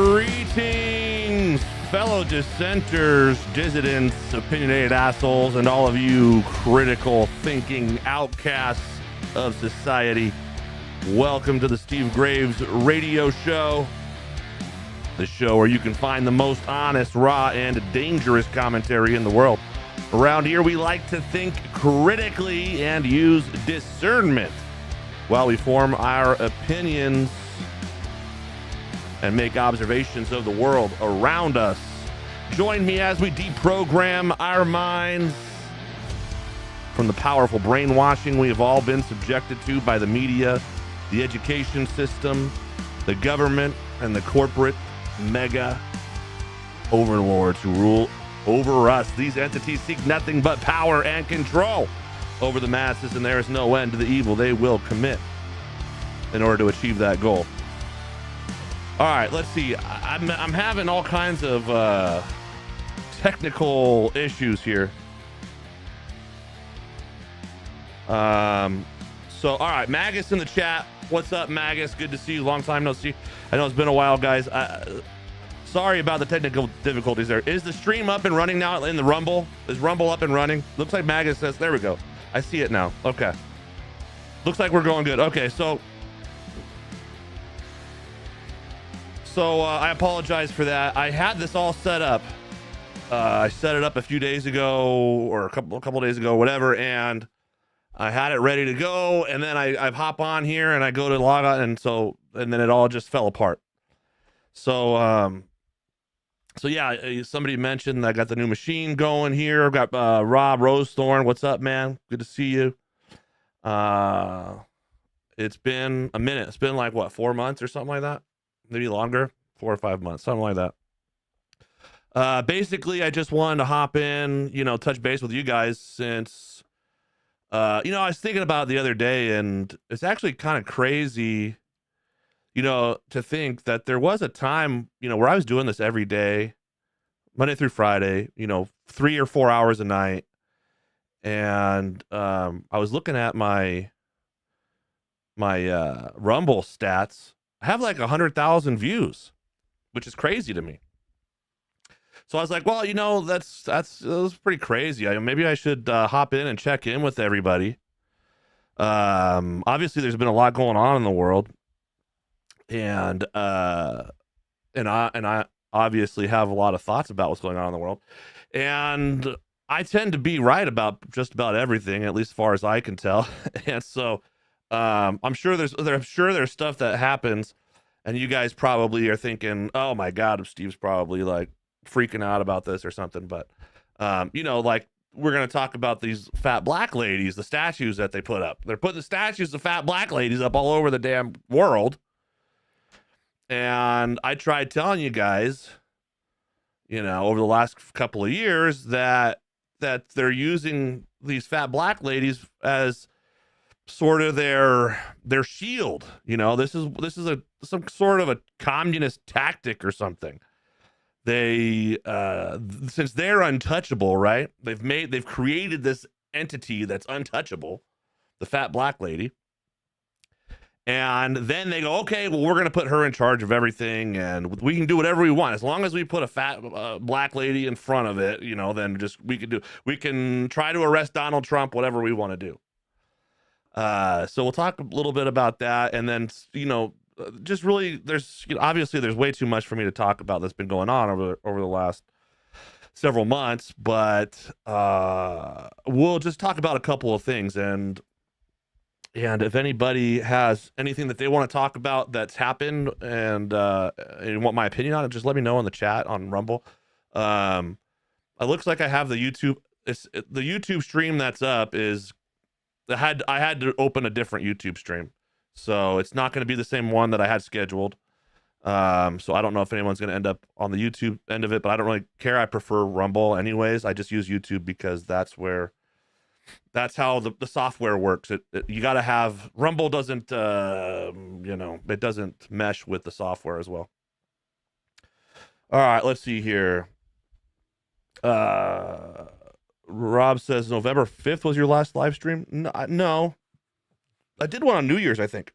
Greetings, fellow dissenters, dissidents, opinionated assholes, and all of you critical thinking outcasts of society. Welcome to the Steve Graves Radio Show, the show where you can find the most honest, raw, and dangerous commentary in the world. Around here, we like to think critically and use discernment while we form our opinions and make observations of the world around us. Join me as we deprogram our minds from the powerful brainwashing we have all been subjected to by the media, the education system, the government, and the corporate mega overlords who rule over us. These entities seek nothing but power and control over the masses, and there is no end to the evil they will commit in order to achieve that goal. All right, let's see. I'm having all kinds of technical issues here. So, all right, Magus in the chat. What's up, Magus? Good to see you. Long time no see. I know it's been a while, guys. Sorry about the technical difficulties there. Is the stream up and running now in the Rumble? Is Rumble up and running? Looks like Magus says, there we go. I see it now. Okay. Looks like we're going good. Okay, so I apologize for that. I had this all set up. I set it up a few days ago or a couple days ago, whatever, and I had it ready to go, and then I hop on here and I go to log on, and then it all just fell apart. So yeah, somebody mentioned I got the new machine going here. I've got Rob Rosethorn. What's up, man? Good to see you. It's been a minute. It's been like, what, 4 months or something like that? Maybe longer, 4 or 5 months, something like that. Basically, I just wanted to hop in, touch base with you guys since, I was thinking about it the other day, and it's actually kind of crazy, to think that there was a time, where I was doing this every day, Monday through Friday, 3 or 4 hours a night. And I was looking at my Rumble stats. I have like 100,000 views, which is crazy to me. So I was like, well, that was pretty crazy. Maybe I should hop in and check in with everybody. Obviously, there's been a lot going on in the world, and I obviously have a lot of thoughts about what's going on in the world, and I tend to be right about just about everything, at least as far as I can tell. And so I'm sure there's stuff that happens, and you guys probably are thinking, oh my God, Steve's probably like freaking out about this or something. But like we're gonna talk about these fat black ladies, the statues that they put up. They're putting the statues of fat black ladies up all over the damn world. And I tried telling you guys, over the last couple of years that they're using these fat black ladies as sort of their shield. This is some sort of a communist tactic or something. They since they're untouchable, right? They've created this entity that's untouchable, the fat black lady. And then they go, okay, well, we're going to put her in charge of everything, and we can do whatever we want as long as we put a fat black lady in front of it. Then we can try to arrest Donald Trump, whatever we want to do. So we'll talk a little bit about that, and then just really, there's obviously there's way too much for me to talk about that's been going on over the last several months, but we'll just talk about a couple of things, and if anybody has anything that they want to talk about that's happened and want my opinion on it, just let me know in the chat on Rumble. It looks like I have the YouTube stream that's up is I had to open a different YouTube stream. So it's not going to be the same one that I had scheduled. So I don't know if anyone's going to end up on the YouTube end of it, but I don't really care. I prefer Rumble anyways. I just use YouTube because that's how the software works. You got to have Rumble doesn't, it doesn't mesh with the software as well. All right, let's see here. Rob says November 5th was your last live stream. No, I did one on New Year's, I think.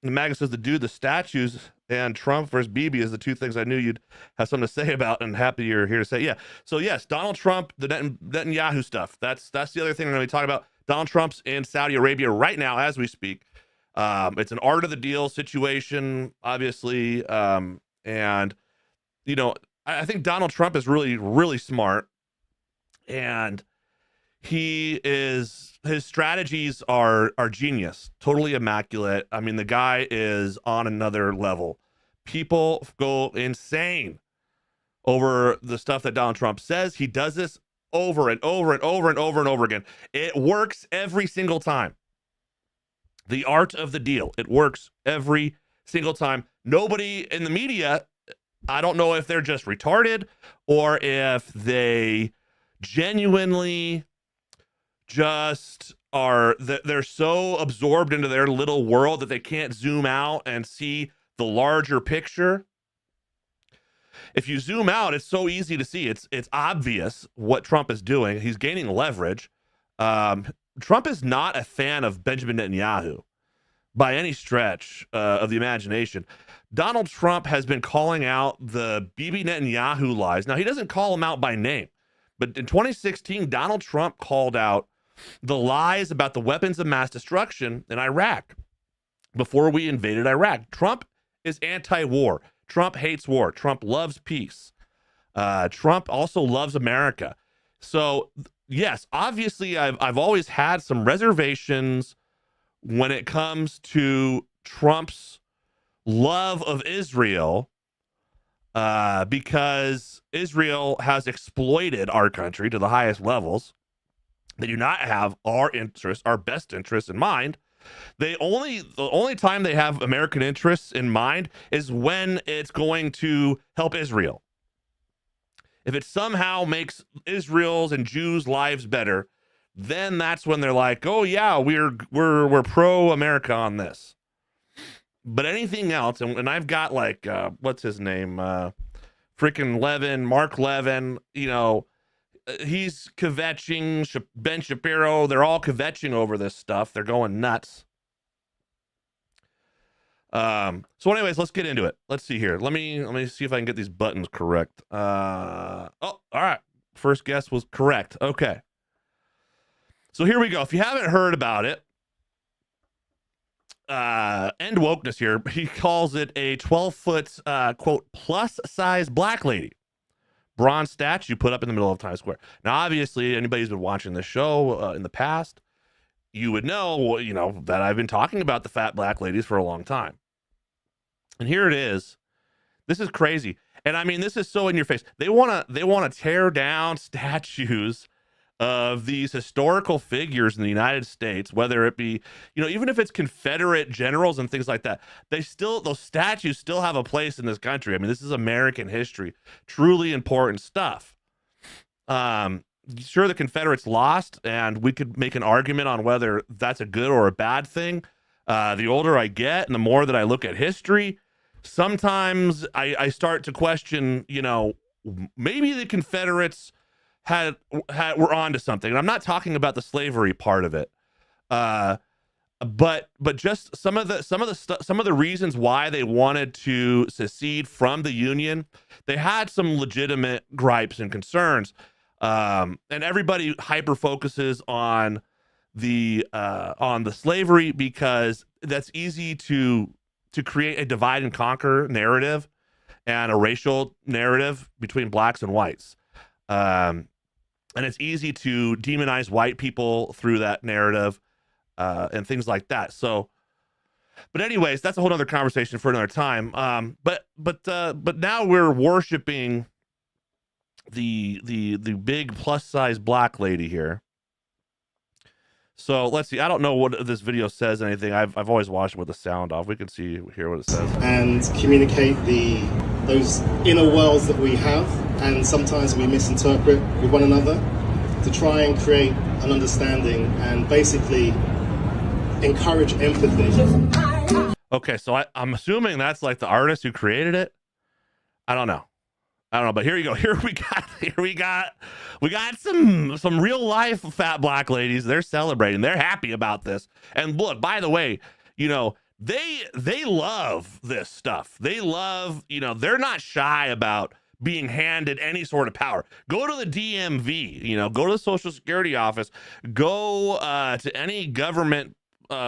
And Magus says the statues and Trump versus Bibi is the two things I knew you'd have something to say about, and happy you're here to say. Yeah. So yes, Donald Trump, the Netanyahu stuff. That's the other thing we're going to be talking about. Donald Trump's in Saudi Arabia right now as we speak. It's an art of the deal situation, obviously. And you know, I think Donald Trump is really, really smart, and his strategies are genius, totally immaculate. I mean, the guy is on another level. People go insane over the stuff that Donald Trump says. He does this over and over and over and over and over again. It works every single time. The art of the deal. It works every single time. Nobody in the media, I don't know if they're just retarded or if they genuinely just are, they're so absorbed into their little world that they can't zoom out and see the larger picture. If you zoom out, it's so easy to see. It's obvious what Trump is doing. He's gaining leverage. Trump is not a fan of Benjamin Netanyahu by any stretch of the imagination. Donald Trump has been calling out the Bibi Netanyahu lies. Now, he doesn't call them out by name, but in 2016, Donald Trump called out the lies about the weapons of mass destruction in Iraq before we invaded Iraq. Trump is anti-war. Trump hates war. Trump loves peace. Trump also loves America. So, yes, obviously, I've always had some reservations when it comes to Trump's love of Israel, because Israel has exploited our country to the highest levels. They do not have our interests, our best interests in mind. The only time they have American interests in mind is when it's going to help Israel. If it somehow makes Israel's and Jews' lives better, then that's when they're like, "Oh yeah, we're pro America on this." But anything else, and I've got like what's his name, freaking Levin, Mark Levin, you know, he's kvetching, Ben Shapiro, they're all kvetching over this stuff. They're going nuts. So anyways, let's get into it. Let's see here. Let me see if I can get these buttons correct. Oh, all right. First guess was correct. Okay. So here we go. If you haven't heard about it, end wokeness here. He calls it a 12-foot, quote, plus size black lady. Bronze statue put up in the middle of Times Square. Now, obviously, anybody who's been watching this show in the past, you would know, that I've been talking about the fat black ladies for a long time. And here it is. This is crazy. And I mean, this is so in your face. They want to tear down statues of these historical figures in the United States, whether it be, even if it's Confederate generals and things like that, those statues still have a place in this country. I mean, this is American history, truly important stuff. Sure, the Confederates lost, and we could make an argument on whether that's a good or a bad thing. The older I get and the more that I look at history, sometimes I start to question, maybe the Confederates were onto something. And I'm not talking about the slavery part of it, but just some of the reasons why they wanted to secede from the Union. They had some legitimate gripes and concerns, and everybody hyper focuses on the slavery because that's easy to create a divide and conquer narrative and a racial narrative between blacks and whites. And it's easy to demonize white people through that narrative, and things like that. So, but anyways, that's a whole other conversation for another time. But now we're worshiping the big plus size black lady here. So let's see. I don't know what this video says anything. I've always watched it with the sound off. We can hear what it says. And communicate those inner worlds that we have, and sometimes we misinterpret with one another, to try and create an understanding and basically encourage empathy. Okay, so I'm assuming that's like the artist who created it. I don't know, but here you go. Here we got some real life fat black ladies. They're celebrating. They're happy about this. And look, by the way, they love this stuff. They love, they're not shy about being handed any sort of power. Go to the DMV, go to the Social Security office, go to any government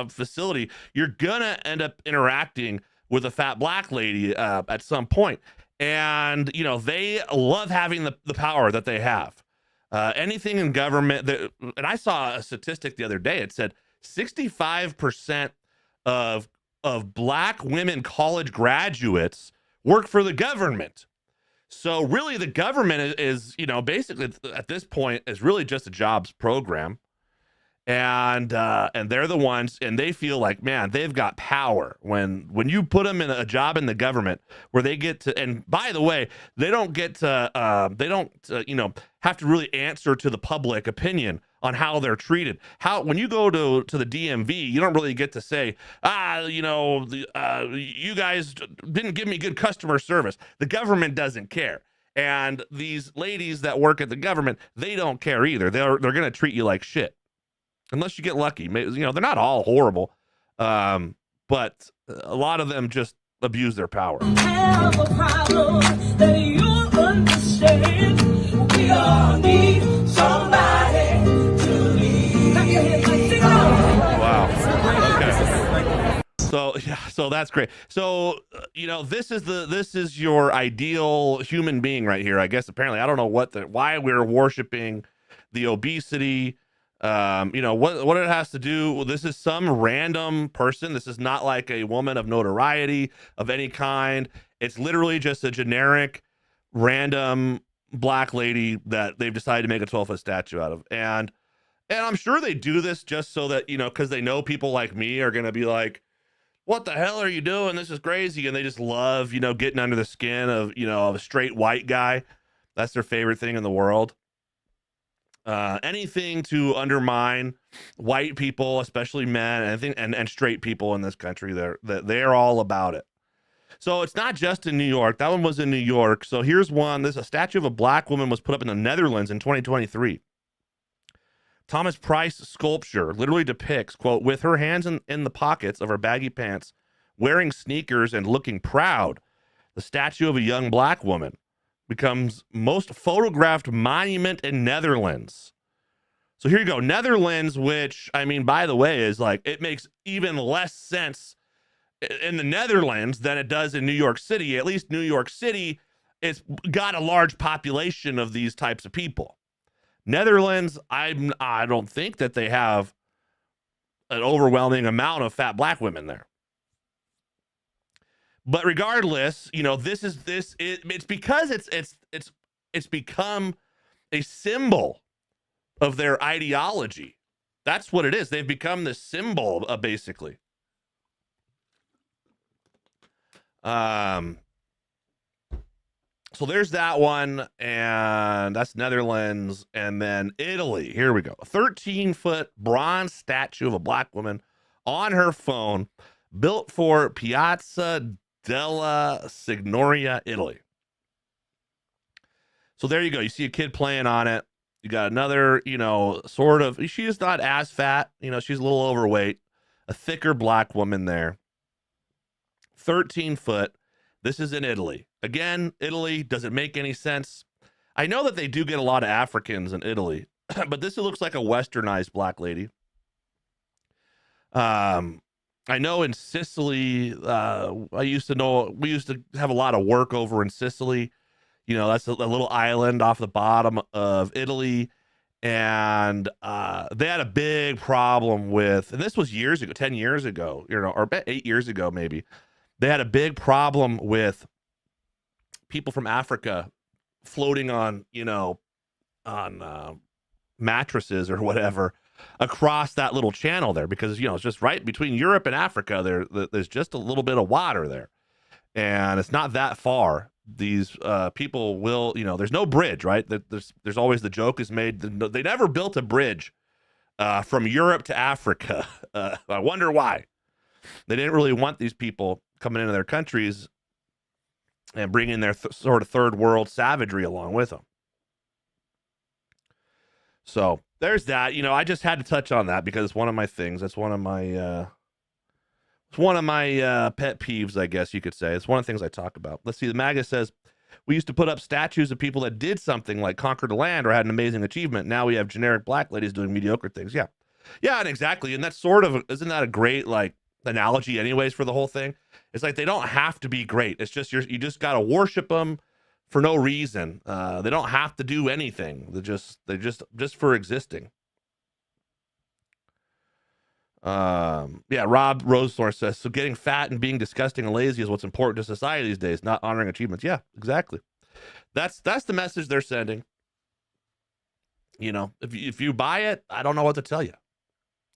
facility. You're gonna end up interacting with a fat black lady at some point, and they love having the power that they have. Anything in government and I saw a statistic the other day. It said 65% of black women college graduates work for the government. So really the government is basically at this point is really just a jobs program. And they're the ones, and they feel like, man, they've got power when you put them in a job in the government where they get to, and by the way, they don't get to, have to really answer to the public opinion on how they're treated. When you go to the DMV, you don't really get to say, you guys didn't give me good customer service. The government doesn't care. And these ladies that work at the government, they don't care either. They're going to treat you like shit. Unless you get lucky. They're not all horrible, but a lot of them just abuse their power. Have a problem that you understand. We all need somebody to lead. Wow. Okay. So that's great. So this is your ideal human being right here. I guess apparently I don't know why we're worshiping the obesity. What it has to do. Well, this is some random person. This is not like a woman of notoriety of any kind. It's literally just a generic random black lady that they've decided to make a 12-foot statue out of. And I'm sure they do this just so that, because they know people like me are going to be like, what the hell are you doing? This is crazy. And they just love, getting under the skin of a straight white guy. That's their favorite thing in the world. Anything to undermine white people, especially men, and straight people in this country, they're all about it. So it's not just in New York. That one was in New York. So here's one. There's a statue of a black woman was put up in the Netherlands in 2023. Thomas Price sculpture literally depicts, quote, with her hands in the pockets of her baggy pants, wearing sneakers and looking proud, the statue of a young black woman becomes most photographed monument in Netherlands. So here you go. Netherlands, which, by the way, is like, it makes even less sense in the Netherlands than it does in New York City. At least New York City, it's got a large population of these types of people. Netherlands, I don't think that they have an overwhelming amount of fat black women there. But regardless, it's because it's become a symbol of their ideology. That's what it is. They've become the symbol, basically. So there's that one, and that's Netherlands, and then Italy. Here we go. A 13-foot bronze statue of a black woman on her phone, built for Piazza della Signoria, Italy. So there you go. You see a kid playing on it. You got another, sort of, she's not as fat, she's a little overweight, a thicker black woman there. 13 foot. This is in Italy. Again, Italy, does it make any sense? I know that they do get a lot of Africans in Italy, but this looks like a westernized black lady. I know in Sicily, we used to have a lot of work over in Sicily. That's a little island off the bottom of Italy. And they had a big problem with, and this was years ago, 10 years ago, or 8 years ago, maybe. They had a big problem with people from Africa floating on, mattresses or whatever across that little channel there, because it's just right between Europe and Africa. There's just a little bit of water there, and it's not that far. These people will, there's no bridge, right? There's always the joke is made. They never built a bridge from Europe to Africa. I wonder why. They didn't really want these people coming into their countries and bringing their sort of third world savagery along with them. So there's that. I just had to touch on that because it's one of my things. That's one of my It's one of my pet peeves, I guess you could say. It's one of the things I talk about. Let's see. The MAGA says we used to put up statues of people that did something like conquered a land or had an amazing achievement. Now we have generic black ladies doing mediocre things. Yeah, yeah, and exactly. And that's sort of, isn't that a great like analogy, anyways, for the whole thing? It's like they don't have to be great. It's just you just gotta worship them for no reason. They don't have to do anything. They're just for existing. Yeah, Rob Rosethorn says, so getting fat and being disgusting and lazy is what's important to society these days, not honoring achievements. Yeah, exactly. That's the message they're sending. You know, if you buy it, I don't know what to tell you.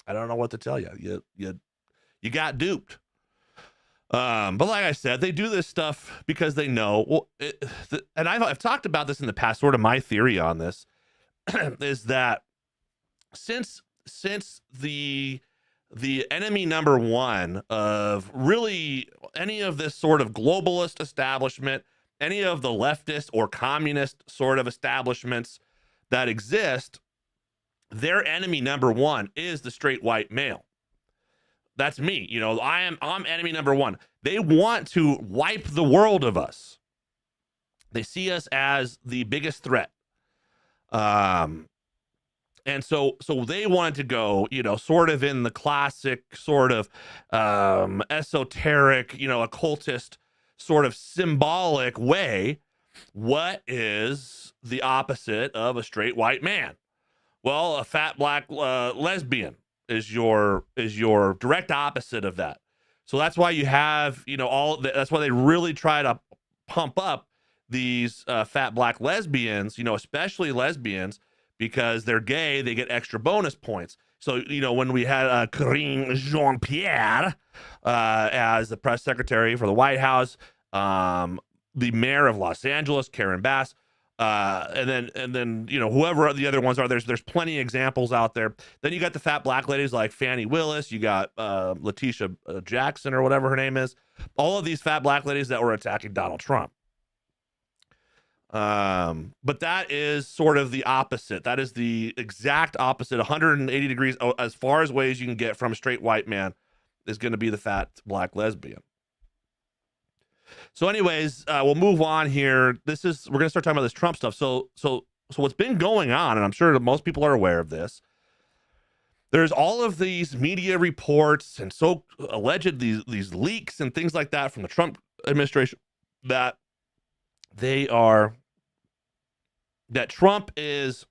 I don't know what to tell you. You got duped. But like I said, they do this stuff because they know. Well, and I've talked about this in the past. Sort of my theory on this is that since the enemy number one of really any of this sort of globalist establishment, any of the leftist or communist sort of establishments that exist, their enemy number one is the straight white male. That's me. You know, I'm enemy number one. They want to wipe the world of us. They see us as the biggest threat. And so they wanted to go, you know, sort of in the classic sort of esoteric, you know, occultist sort of symbolic way. What is the opposite of a straight white man? Well, a fat black lesbian is your direct opposite of that. So that's why you have, you know, that's why they really try to pump up these fat black lesbians, you know, especially lesbians, because they're gay, they get extra bonus points. So, you know, when we had Karine Jean-Pierre as the press secretary for the White House, the mayor of Los Angeles, Karen Bass, and then you know, whoever the other ones are, there's plenty of examples out there. Then you got the fat black ladies like Fannie Willis, you got Letitia Jackson or whatever her name is. All of these fat black ladies that were attacking Donald Trump. But that is sort of the opposite. That is the exact opposite, 180 degrees as far as ways you can get from a straight white man is going to be the fat black lesbian. So anyways, we'll move on here. We're going to start talking about this Trump stuff. So what's been going on, and I'm sure that most people are aware of this, there's all of these media reports and so alleged these leaks and things like that from the Trump administration that Trump is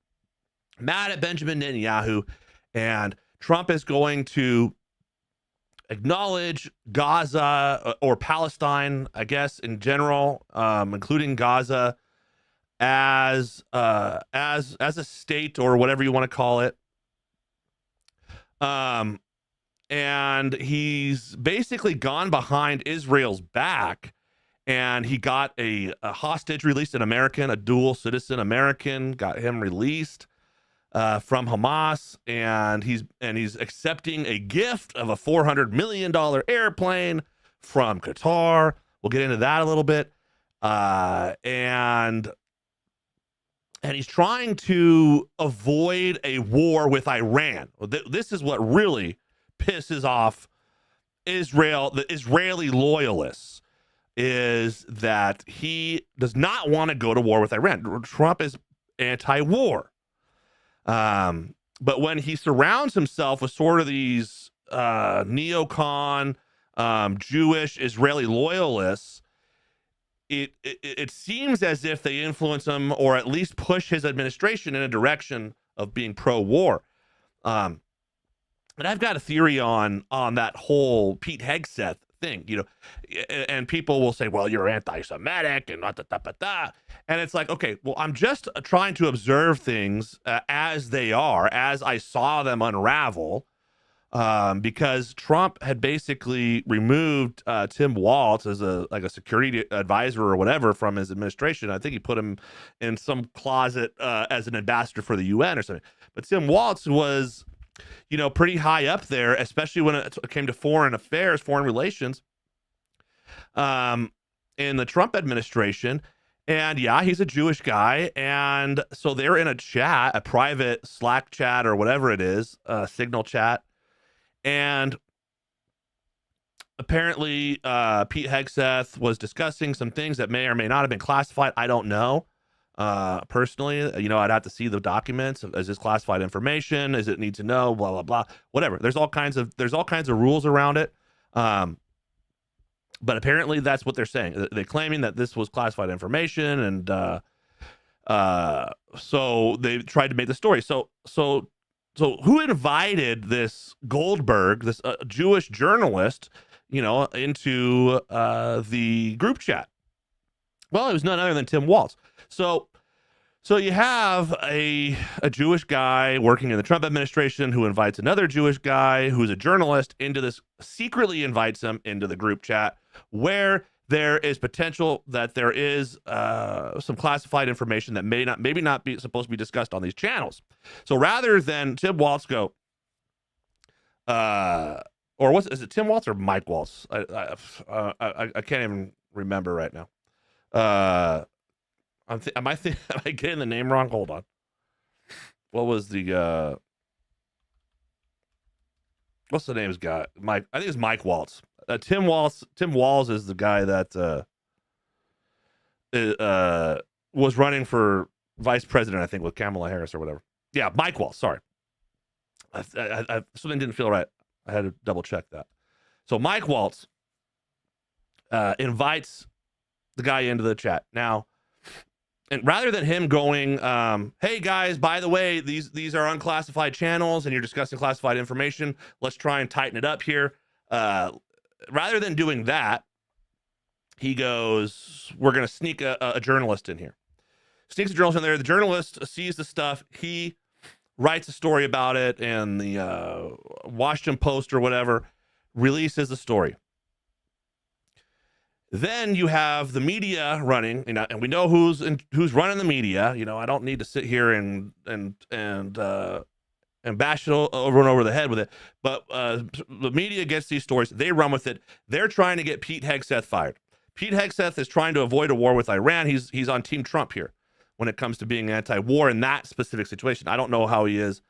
mad at Benjamin Netanyahu, and Trump is going to acknowledge Gaza or Palestine, I guess, in general, including Gaza, as a state or whatever you want to call it. And he's basically gone behind Israel's back, and he got a hostage released, an American, a dual citizen American, got him released from Hamas, and he's accepting a gift of a $400 million airplane from Qatar. We'll get into that a little bit. And he's trying to avoid a war with Iran. This is what really pisses off Israel, the Israeli loyalists, is that he does not want to go to war with Iran. Trump is anti-war. But when he surrounds himself with sort of these neocon, Jewish Israeli loyalists, it seems as if they influence him or at least push his administration in a direction of being pro-war. And I've got a theory on that whole Pete Hegseth thing, you know, and people will say, well, you're anti-Semitic and da. And it's like, okay, well, I'm just trying to observe things as they are, as I saw them unravel, because Trump had basically removed Tim Walz as a security advisor or whatever from his administration. I think he put him in some closet as an ambassador for the UN or something. But Tim Walz was, you know, pretty high up there, especially when it came to foreign affairs, foreign relations, in the Trump administration. And yeah, he's a Jewish guy. And so they're in a chat, a private Slack chat or whatever it is, Signal chat. And apparently Pete Hegseth was discussing some things that may or may not have been classified. I don't know. Personally, I'd have to see the documents. Is this classified information? Is it need to know? Blah blah blah. Whatever. There's all kinds of rules around it. But apparently that's what they're saying. They're claiming that this was classified information, and so they tried to make the story. So who invited this Goldberg, this Jewish journalist, into the group chat? Well, it was none other than Tim Walz. So you have a Jewish guy working in the Trump administration who invites another Jewish guy who's a journalist into this, secretly invites him into the group chat where there is potential that there is some classified information that maybe not be supposed to be discussed on these channels. So rather than Tim Walz go, is it Tim Walz or Mike Walz? I can't even remember right now. Am I getting the name wrong? Hold on. What was the what's the name's guy? Mike. I think it's Mike Walz. Tim Walz is the guy that was running for vice president, I think, with Kamala Harris or whatever. Yeah, Mike Walz. Sorry, something didn't feel right. I had to double check that. So Mike Walz invites the guy into the chat now. And rather than him going, hey guys, by the way, these are unclassified channels and you're discussing classified information, let's try and tighten it up here. Rather than doing that, he goes, we're going to sneak a journalist in here. Sneaks a journalist in there. The journalist sees the stuff. He writes a story about it, and the Washington Post or whatever releases the story. Then you have the media running, and we know who's running the media. I don't need to sit here and bash it over and over the head with it. But the media gets these stories, they run with it. They're trying to get Pete Hegseth fired. Pete Hegseth is trying to avoid a war with Iran. He's on Team Trump here when it comes to being anti-war in that specific situation. I don't know how he is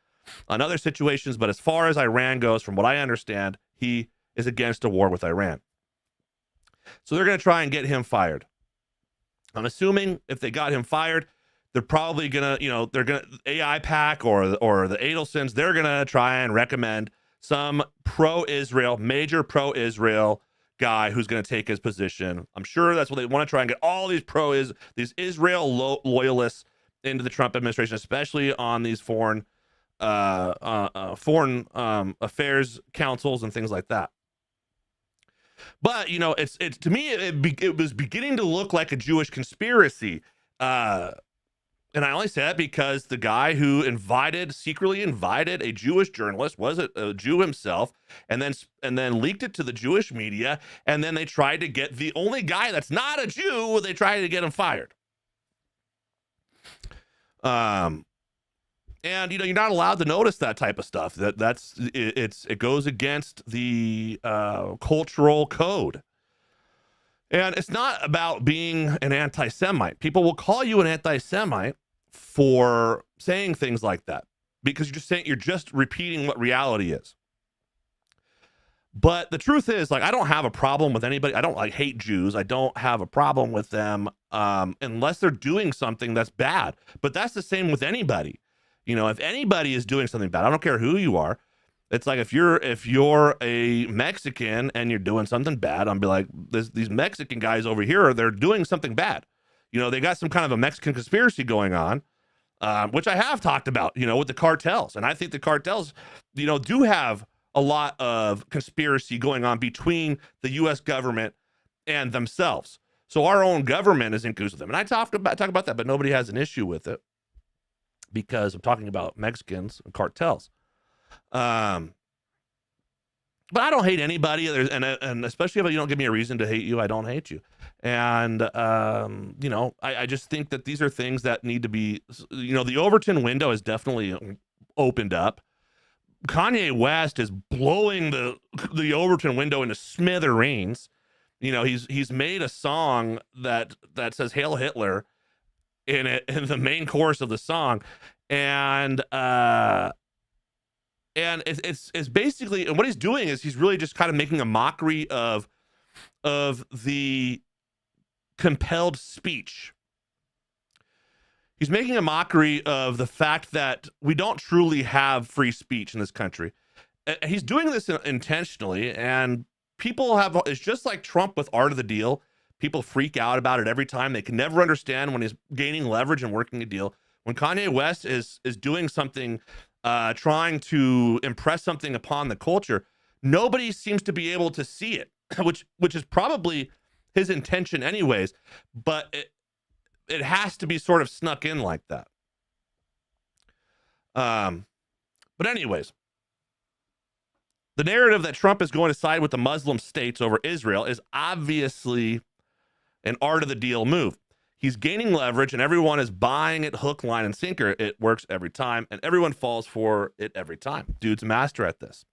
on other situations, but as far as Iran goes, from what I understand, he is against a war with Iran. So they're going to try and get him fired. I'm assuming if they got him fired, they're probably going to, AI PAC or the Adelsons, they're going to try and recommend some major pro-Israel guy who's going to take his position. I'm sure that's what they want to try and get all these Israel loyalists into the Trump administration, especially on these foreign affairs councils and things like that. But it's to me it was beginning to look like a Jewish conspiracy, and I only say that because the guy who secretly invited a Jewish journalist was a Jew himself, and then leaked it to the Jewish media, and then they tried to get the only guy that's not a Jew. They tried to get him fired. And you're not allowed to notice that type of stuff. It goes against the cultural code. And it's not about being an anti-Semite. People will call you an anti-Semite for saying things like that because you're just repeating what reality is. But the truth is, I don't have a problem with anybody. I don't hate Jews. I don't have a problem with them unless they're doing something that's bad. But that's the same with anybody. If anybody is doing something bad, I don't care who you are. It's like if you're a Mexican and you're doing something bad, I'll be like, these Mexican guys over here, they're doing something bad. They got some kind of a Mexican conspiracy going on, which I have talked about, with the cartels. And I think the cartels, do have a lot of conspiracy going on between the U.S. government and themselves. So our own government is in cahoots with them. And I talk about that, but nobody has an issue with it, because I'm talking about Mexicans and cartels. But I don't hate anybody, and especially if you don't give me a reason to hate you, I don't hate you. And I just think that these are things that need to be, the Overton window is definitely opened up. Kanye West is blowing the Overton window into smithereens. He's made a song that says "Hail Hitler" in the main chorus of the song, and And it's basically, and what he's doing is he's really just kind of making a mockery of the compelled speech. He's making a mockery of the fact that we don't truly have free speech in this country. He's doing this intentionally, and people have, it's just like Trump with Art of the Deal. People freak out about it every time. They can never understand when he's gaining leverage and working a deal. When Kanye West is doing something, trying to impress something upon the culture, nobody seems to be able to see it, which is probably his intention anyways, but it has to be sort of snuck in like that. But anyways, the narrative that Trump is going to side with the Muslim states over Israel is obviously an Art of the Deal move. He's gaining leverage and everyone is buying it hook, line, and sinker. It works every time and everyone falls for it every time. Dude's a master at this.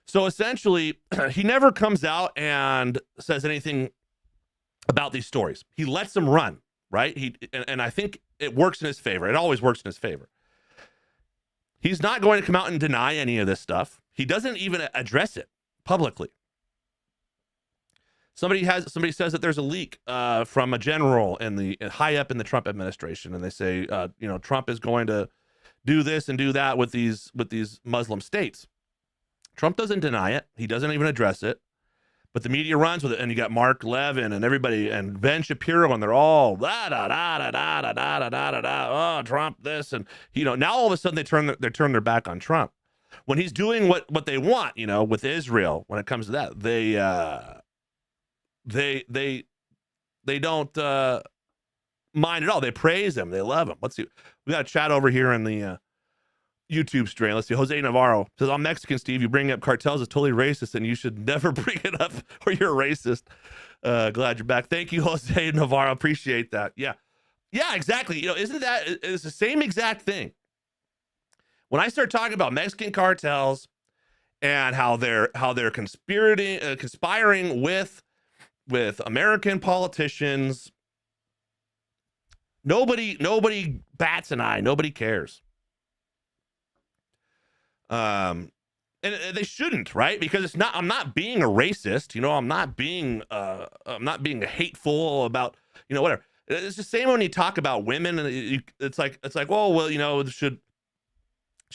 So essentially, he never comes out and says anything about these stories. He lets them run, right? And I think it works in his favor. It always works in his favor. He's not going to come out and deny any of this stuff. He doesn't even address it publicly. Somebody says that there's a leak from a general in the high up in the Trump administration, and they say, Trump is going to do this and do that with these Muslim states. Trump doesn't deny it. He doesn't even address it. But the media runs with it, and you got Mark Levin and everybody and Ben Shapiro, and they're all da da da da da da da da da da. Oh, Trump this, and now all of a sudden they turn their back on Trump when he's doing what they want. With Israel, when it comes to that, they don't mind at all. They praise him. They love him. Let's see. We got a chat over here in the YouTube stream. Let's see. Jose Navarro says, I'm Mexican, Steve. You bring up cartels is totally racist and you should never bring it up or you're a racist. Glad you're back. Thank you, Jose Navarro. Appreciate that. Yeah, exactly. Isn't that, it's the same exact thing. When I start talking about Mexican cartels and how they're conspiring with American politicians, nobody bats an eye. Nobody cares. And they shouldn't, right? Because I'm not being a racist, I'm not being hateful about, whatever. It's the same when you talk about women, and it's like, well, should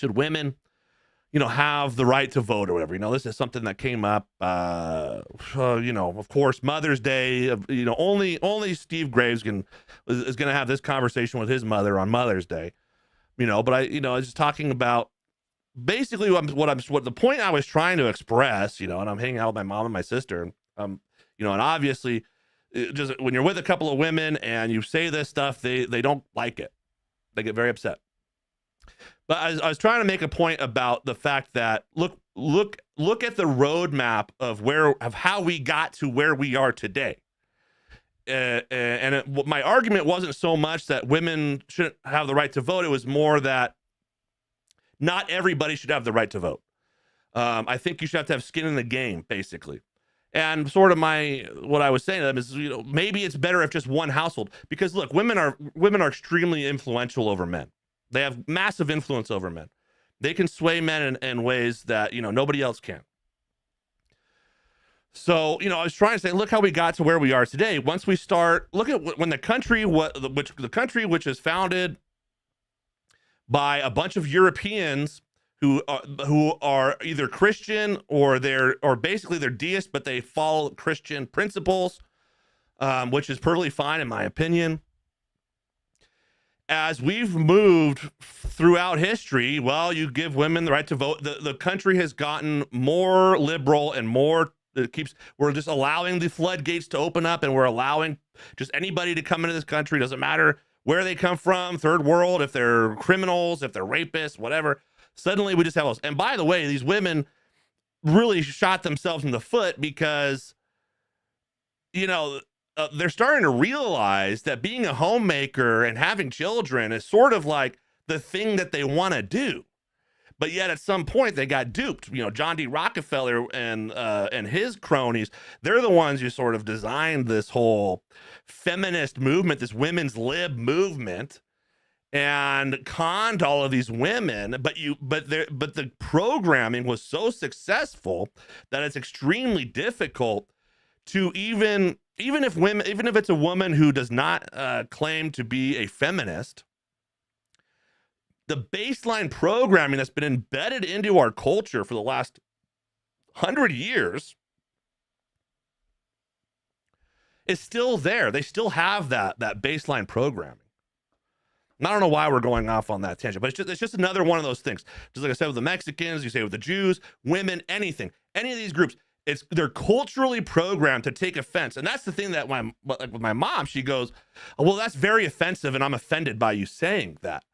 women, have the right to vote or whatever. This is something that came up, of course, Mother's Day, only Steve Graves is going to have this conversation with his mother on Mother's Day, but I was just talking about basically what the point I was trying to express, and I'm hanging out with my mom and my sister, and obviously just when you're with a couple of women and you say this stuff, they don't like it. They get very upset. But I was trying to make a point about the fact that look at the roadmap of how we got to where we are today. My argument wasn't so much that women shouldn't have the right to vote. It was more that not everybody should have the right to vote. I think you should have to have skin in the game, basically. And sort of what I was saying to them is, maybe it's better if just one household, because look, women are extremely influential over men. They have massive influence over men. They can sway men in ways that, nobody else can. So, I was trying to say, look how we got to where we are today. Once we start, look at when the country which is founded by a bunch of Europeans who are either Christian or basically they're deists, but they follow Christian principles, which is perfectly fine in my opinion. As we've moved throughout history, well, you give women the right to vote. The country has gotten more liberal and more. We're just allowing the floodgates to open up, and we're allowing just anybody to come into this country. Doesn't matter where they come from, third world, if they're criminals, if they're rapists, whatever. Suddenly we just have those. And by the way, these women really shot themselves in the foot because, they're starting to realize that being a homemaker and having children is sort of like the thing that they want to do. But yet at some point they got duped. John D. Rockefeller and his cronies, they're the ones who sort of designed this whole feminist movement, this women's lib movement. and conned all of these women, but the programming was so successful that it's extremely difficult to even if it's a woman who does not claim to be a feminist, the baseline programming that's been embedded into our culture for the last 100 years is still there. They still have that baseline programming. And I don't know why we're going off on that tangent, but it's just another one of those things. Just like I said with the Mexicans, you say with the Jews, women, anything, any of these groups, they're culturally programmed to take offense. And that's the thing that with my mom, she goes, oh, well, that's very offensive, and I'm offended by you saying that.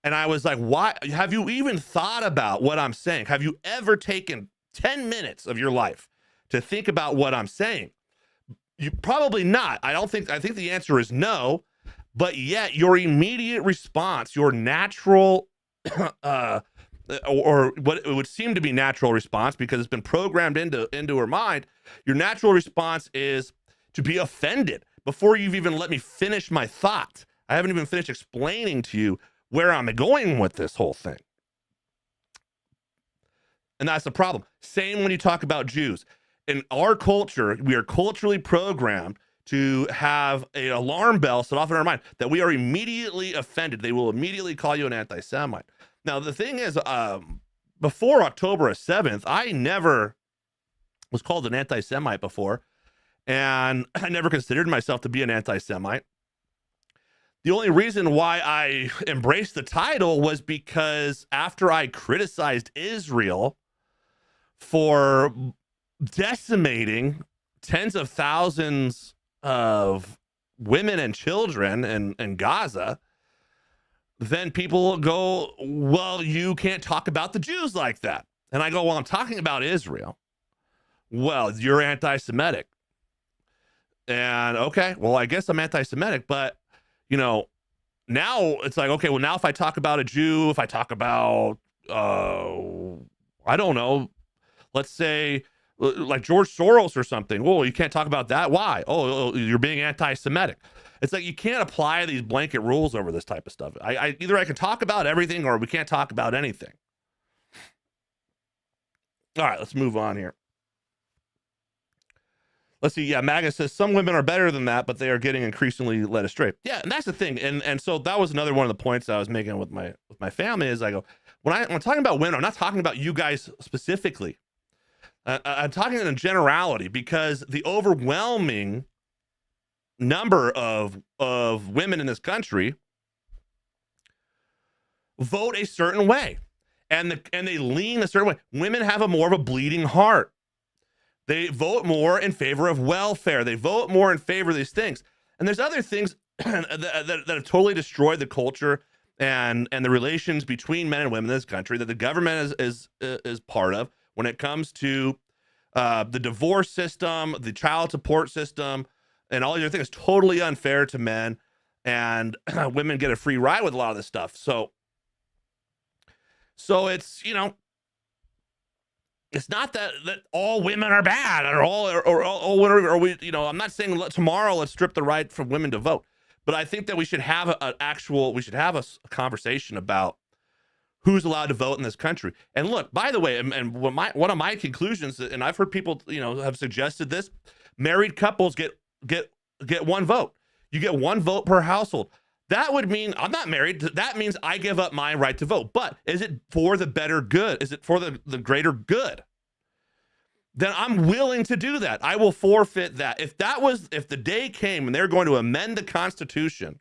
And I was like, why? Have you even thought about what I'm saying? Have you ever taken 10 minutes of your life to think about what I'm saying? You probably not. I think the answer is no. But yet your immediate response, your natural or what it would seem to be natural response, because it's been programmed into her mind, your natural response is to be offended before you've even let me finish my thought. I haven't even finished explaining to you where I'm going with this whole thing. And that's the problem. Same when you talk about Jews. In our culture, we are culturally programmed to have an alarm bell set off in our mind that we are immediately offended. They will immediately call you an anti-Semite. Now, the thing is, before October 7th, I never was called an anti-Semite before, and I never considered myself to be an anti-Semite. The only reason why I embraced the title was because after I criticized Israel for decimating tens of thousands of women and children in Gaza, then people go, well, you can't talk about the Jews like that. And I go, well, I'm talking about Israel. Well, you're anti-Semitic. And okay, well, I guess I'm anti-Semitic, but now it's like, okay, well, now if I talk about a Jew, if I talk about, I don't know, let's say like George Soros or something. Well, you can't talk about that. Why? Oh, you're being anti-Semitic. It's like you can't apply these blanket rules over this type of stuff. Either I can talk about everything or we can't talk about anything. All right, let's move on here. Let's see. Yeah, MAGA says some women are better than that, but they are getting increasingly led astray. Yeah, and that's the thing. And so that was another one of the points I was making with my family is I go, when I'm talking about women, I'm not talking about you guys specifically. I'm talking in generality, because the overwhelming number of women in this country vote a certain way, and they lean a certain way. Women have more of a bleeding heart. They vote more in favor of welfare. They vote more in favor of these things. And there's other things that have totally destroyed the culture and the relations between men and women in this country that the government is part of when it comes to the divorce system, the child support system, and all the other things. Totally unfair to men, and women get a free ride with a lot of this stuff. So it's, it's not that all women are bad or all women or we, I'm not saying tomorrow let's strip the right from women to vote, but I think that we should have a conversation about who's allowed to vote in this country. And look, by the way, and one of my conclusions, and I've heard people, have suggested this, married couples get one vote. You get one vote per household. That would mean I'm not married. That means I give up my right to vote. But is it for the better good? Is it for the greater good? Then I'm willing to do that. I will forfeit that. If the day came and they're going to amend the Constitution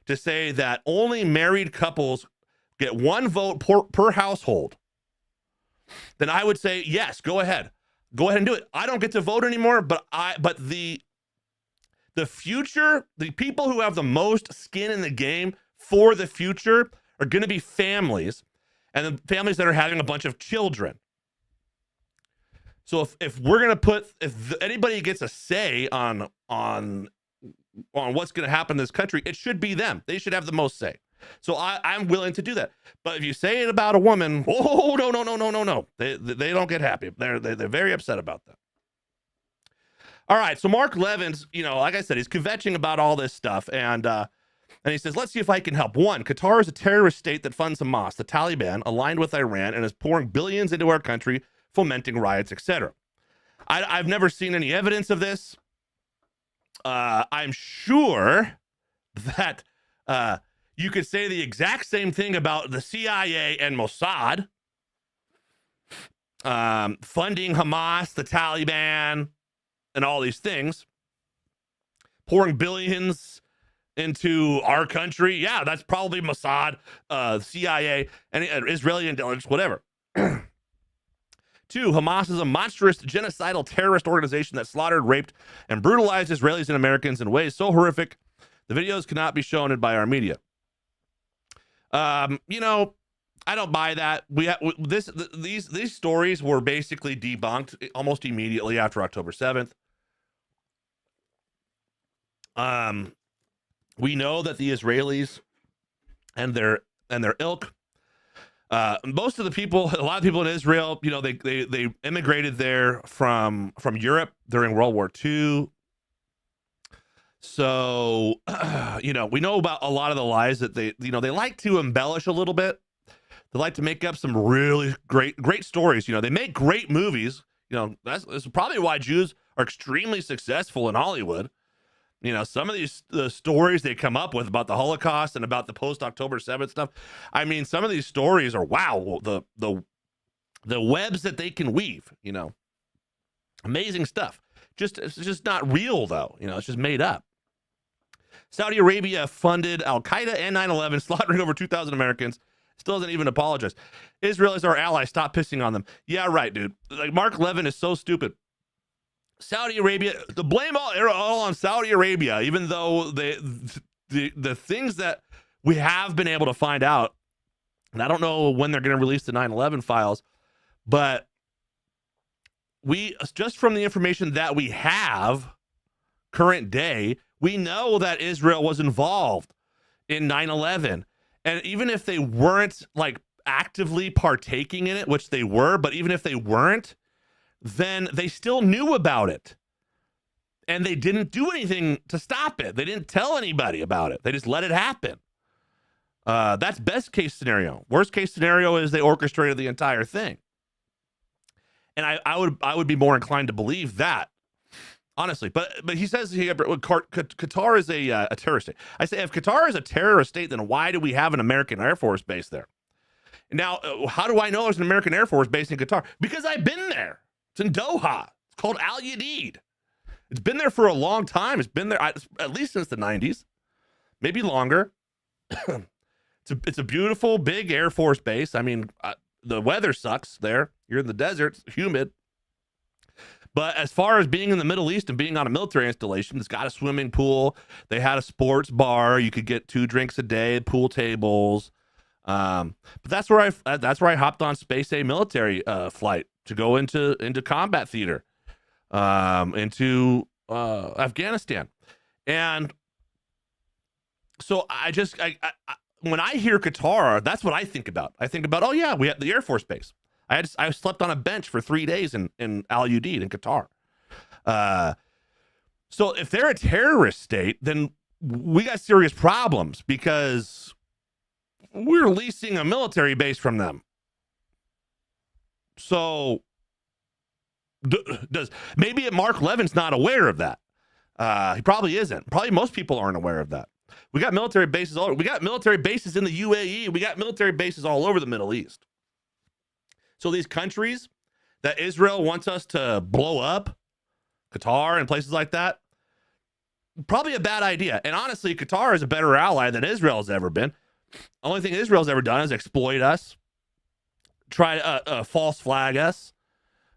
to say that only married couples get one vote per household, then I would say, yes, go ahead and do it. I don't get to vote anymore, but the future, the people who have the most skin in the game for the future are going to be families, and the families that are having a bunch of children. So if we're going to if anybody gets a say on what's going to happen in this country, it should be them. They should have the most say. So I'm willing to do that. But if you say it about a woman, oh, no. They don't get happy. They're very upset about that. All right, so Mark Levins, like I said, he's kvetching about all this stuff, and And he says, let's see if I can help. One, Qatar is a terrorist state that funds Hamas, the Taliban, aligned with Iran, and is pouring billions into our country, fomenting riots, etc. I've never seen any evidence of this. I'm sure that you could say the exact same thing about the CIA and Mossad funding Hamas, the Taliban, and all these things, pouring billions into our country. Yeah, that's probably Mossad, CIA, and Israeli intelligence, whatever. Two, Hamas is a monstrous genocidal terrorist organization that slaughtered, raped, and brutalized Israelis and Americans in ways so horrific the videos cannot be shown by our media. You know, I don't buy that. These stories were basically debunked almost immediately after October 7th. We know that the Israelis and their ilk, most of the people, a lot of people in Israel, you know, they immigrated there from Europe during World War II. So, you know, we know about a lot of the lies that they like to embellish a little bit. They like to make up some really great stories. You know, they make great movies. You know, that's probably why Jews are extremely successful in Hollywood. You know, some of the stories they come up with about the Holocaust and about the post-October 7th stuff. I mean, some of these stories are, wow, the webs that they can weave, you know. Amazing stuff. It's just not real, though. You know, it's just made up. Saudi Arabia funded Al-Qaeda and 9/11, slaughtering over 2,000 Americans. Still doesn't even apologize. Israel is our ally. Stop pissing on them. Yeah, right, dude. Like, Mark Levin is so stupid. Saudi Arabia, the blame all on Saudi Arabia, even though the things that we have been able to find out, and I don't know when they're going to release the 9/11 files, but we, just from the information that we have current day, we know that Israel was involved in 9/11. And even if they weren't like actively partaking in it, which they were, but even if they weren't, then they still knew about it. And they didn't do anything to stop it. They didn't tell anybody about it. They just let it happen. That's best case scenario. Worst case scenario is they orchestrated the entire thing. And I would be more inclined to believe that, honestly. But he says Qatar is a terrorist state. I say, if Qatar is a terrorist state, then why do we have an American Air Force base there? Now, how do I know there's an American Air Force base in Qatar? Because I've been there. It's in Doha. It's called Al Udeid. It's been there for a long time. It's been there at least since the 90s, maybe longer. It's a beautiful, big Air Force base. I mean, the weather sucks there. You're in the desert. It's humid. But as far as being in the Middle East and being on a military installation, it's got a swimming pool. They had a sports bar. You could get 2 drinks a day, pool tables. But that's where I hopped on Space A military flight to go into combat theater, into Afghanistan. And so I when I hear Qatar, that's what I think about. I think about, oh yeah, we have the Air Force base. I slept on a bench for 3 days in Al Udeid in Qatar. So if they're a terrorist state, then we got serious problems because we're leasing a military base from them. So maybe Mark Levin's not aware of that. He probably isn't. Probably most people aren't aware of that. We got military bases all over. We got military bases in the UAE. We got military bases all over the Middle East. So these countries that Israel wants us to blow up, Qatar and places like that, probably a bad idea. And honestly, Qatar is a better ally than Israel has ever been. Only thing Israel's ever done is exploit us, try to false flag us,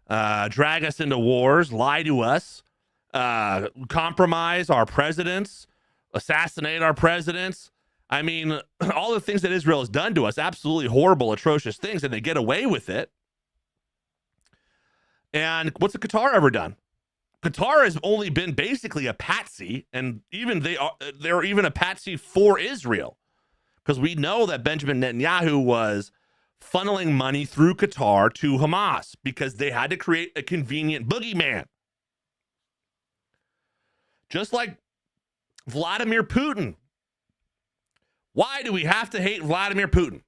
drag us into wars, lie to us, compromise our presidents, assassinate our presidents. I mean, all the things that Israel has done to us, absolutely horrible, atrocious things, and they get away with it. And what's the Qatar ever done? Qatar has only been basically a patsy, and even they're even a patsy for Israel, because we know that Benjamin Netanyahu was funneling money through Qatar to Hamas because they had to create a convenient boogeyman. Just like Vladimir Putin Why do we have to hate Vladimir Putin?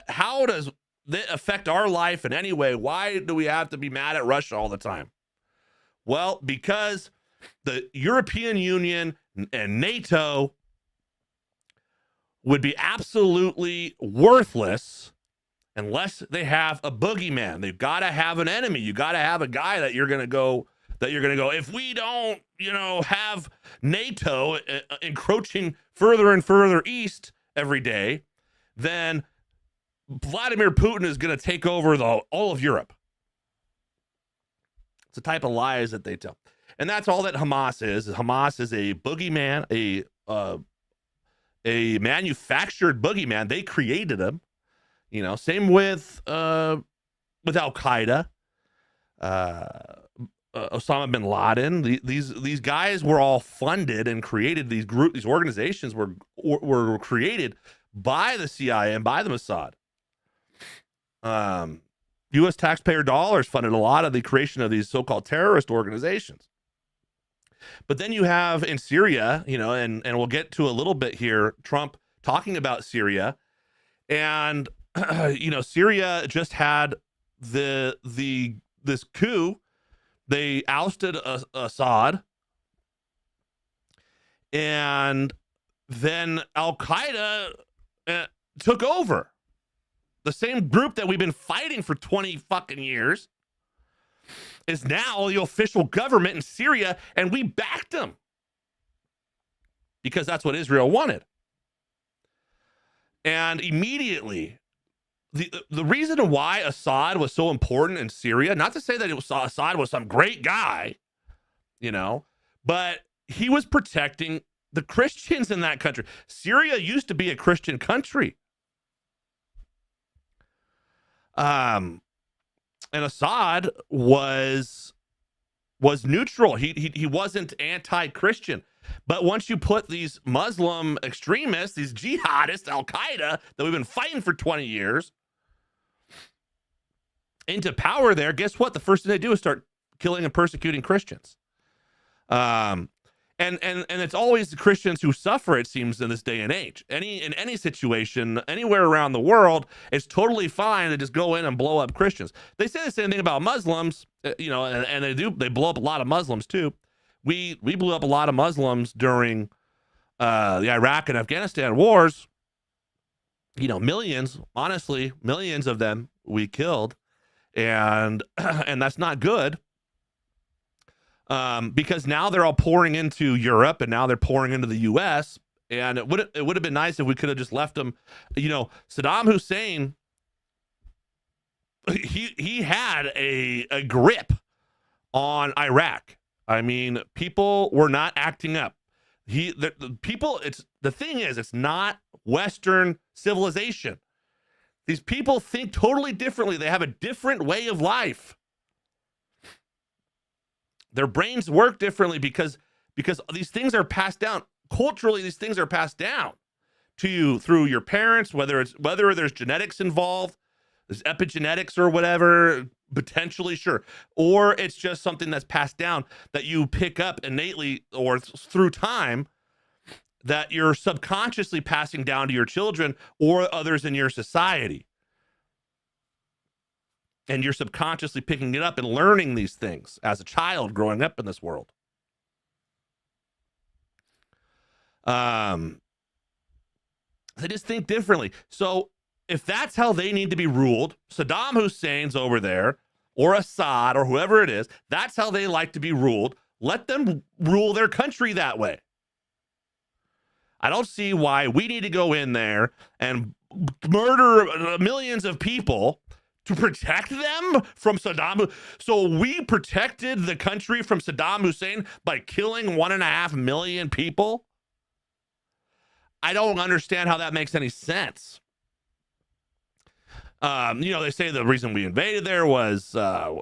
How does that affect our life in any way? Why do we have to be mad at Russia all the time? Well, because the European Union and NATO would be absolutely worthless unless they have a boogeyman. They've got to have an enemy. You got to have a guy that you're going to go, if we don't, have NATO encroaching further and further east every day, then Vladimir Putin is going to take over all of Europe. It's a type of lies that they tell. And that's all that Hamas is. Hamas is a boogeyman, a manufactured boogeyman. They created him. Same with Al-Qaeda, Osama bin Laden. These guys were all funded and created. These organizations were created by the CIA and by the Mossad. U.S. taxpayer dollars funded a lot of the creation of these so-called terrorist organizations. But then you have in Syria, and we'll get to a little bit here, Trump talking about Syria, and Syria just had this coup. They ousted Assad, and then Al-Qaeda took over. The same group that we've been fighting for 20 fucking years is now the official government in Syria, and we backed them because that's what Israel wanted. And immediately, the reason why Assad was so important in Syria, not to say that Assad was some great guy, but he was protecting the Christians in that country. Syria used to be a Christian country. And Assad was neutral. He wasn't anti-Christian. But once you put these Muslim extremists, these jihadists, Al-Qaeda, that we've been fighting for 20 years, into power there, guess what? The first thing they do is start killing and persecuting Christians. And it's always the Christians who suffer, it seems, in this day and age. In any situation, anywhere around the world, it's totally fine to just go in and blow up Christians. They say the same thing about Muslims, and they blow up a lot of Muslims too. We blew up a lot of Muslims during the Iraq and Afghanistan wars. Millions, honestly, millions of them we killed, and that's not good. Because now they're all pouring into Europe, and now they're pouring into the U.S. And it would have been nice if we could have just left them. Saddam Hussein, he had a grip on Iraq. I mean, people were not acting up. The thing is, it's not Western civilization. These people think totally differently. They have a different way of life. Their brains work differently because these things are passed down. Culturally, these things are passed down to you through your parents, whether there's genetics involved, there's epigenetics or whatever, potentially, sure. Or it's just something that's passed down that you pick up innately or through time that you're subconsciously passing down to your children or others in your society. And you're subconsciously picking it up and learning these things as a child growing up in this world. They just think differently. So if that's how they need to be ruled, Saddam Hussein's over there, or Assad, or whoever it is, that's how they like to be ruled. Let them rule their country that way. I don't see why we need to go in there and murder millions of people to protect them from Saddam. So we protected the country from Saddam Hussein by killing 1.5 million people. I don't understand how that makes any sense. They say the reason we invaded there was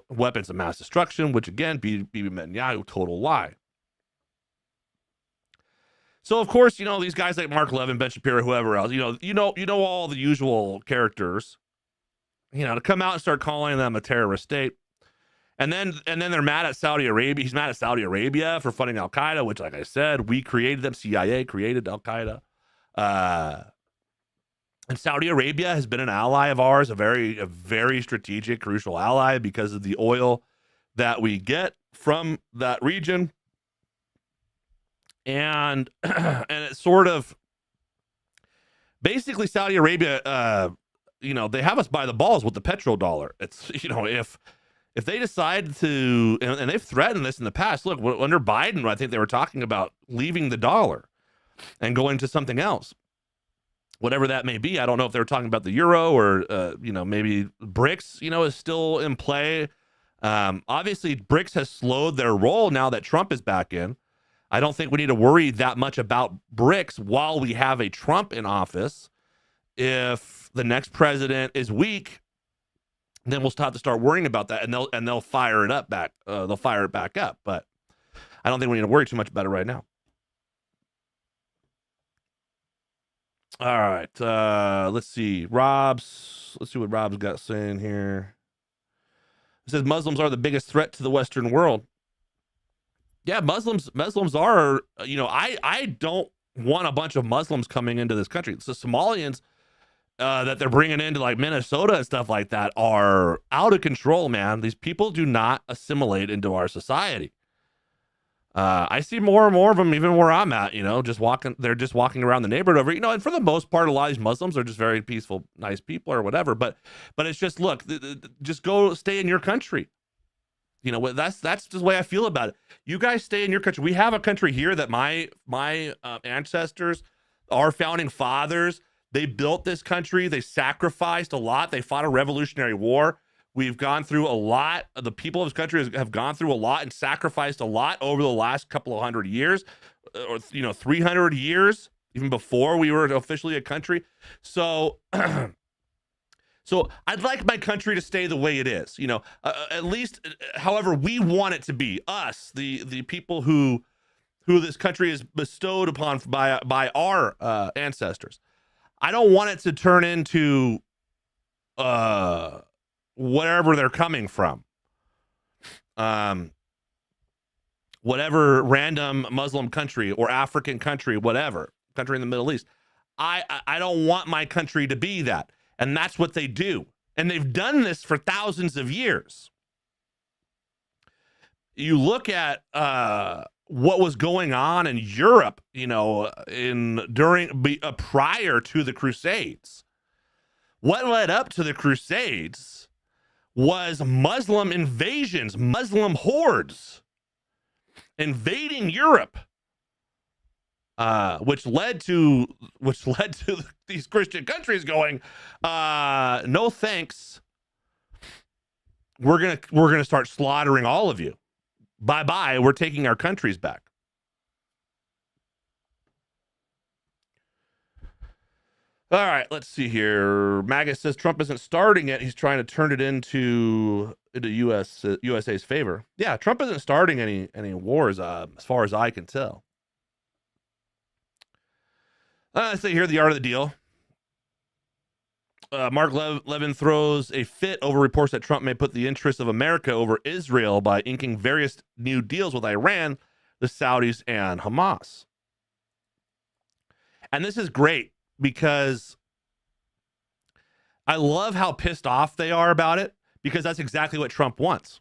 weapons of mass destruction, which again, Bibi Netanyahu, total lie. So of course, these guys like Mark Levin, Ben Shapiro, whoever else, you know all the usual characters. To come out and start calling them a terrorist state. And then they're mad at Saudi Arabia. He's mad at Saudi Arabia for funding Al-Qaeda, which, like I said, we created them. CIA created Al-Qaeda. And Saudi Arabia has been an ally of ours, a very strategic, crucial ally because of the oil that we get from that region. And and it's sort of basically Saudi Arabia, they have us by the balls with the petrodollar. It's, if they decide to, and they've threatened this in the past. Look, under Biden, I think they were talking about leaving the dollar and going to something else, whatever that may be. I don't know if they were talking about the euro or, maybe BRICS, is still in play. Obviously, BRICS has slowed their roll now that Trump is back in. I don't think we need to worry that much about BRICS while we have a Trump in office. If the next president is weak, then we'll have to start worrying about that, and they'll fire it up back. They'll fire it back up, but I don't think we need to worry too much about it right now. All right, let's see. Let's see what Rob's got saying here. It says Muslims are the biggest threat to the Western world. Yeah, Muslims are, I don't want a bunch of Muslims coming into this country. So Somalians that they're bringing into like Minnesota and stuff like that are out of control, man. These people do not assimilate into our society. I see more and more of them even where I'm at, they're just walking around the neighborhood over, and for the most part, a lot of these Muslims are just very peaceful, nice people or whatever. But it's just, look, just go stay in your country. That's just the way I feel about it. You guys stay in your country. We have a country here that my ancestors, our founding fathers, they built this country. They sacrificed a lot. They fought a revolutionary war. We've gone through a lot. The people of this country have gone through a lot and sacrificed a lot over the last couple of 100 years, or 300 years, even before we were officially a country. So So I'd like my country to stay the way it is, at least however we want it to be. Us, the people who this country is bestowed upon by our ancestors. I don't want it to turn into wherever they're coming from. Whatever random Muslim country or African country, whatever country in the Middle East. I don't want my country to be that. And that's what they do. And they've done this for thousands of years. You look at what was going on in Europe, prior to the Crusades. What led up to the Crusades was Muslim invasions, Muslim hordes invading Europe. Which led to these Christian countries going, no thanks. We're gonna start slaughtering all of you. Bye bye. We're taking our countries back. All right, let's see here. MAGA says Trump isn't starting it. He's trying to turn it into USA's favor. Yeah, Trump isn't starting any wars, as far as I can tell. Let's see here, the art of the deal. Mark Levin throws a fit over reports that Trump may put the interests of America over Israel by inking various new deals with Iran, the Saudis, and Hamas. And this is great because I love how pissed off they are about it, because that's exactly what Trump wants.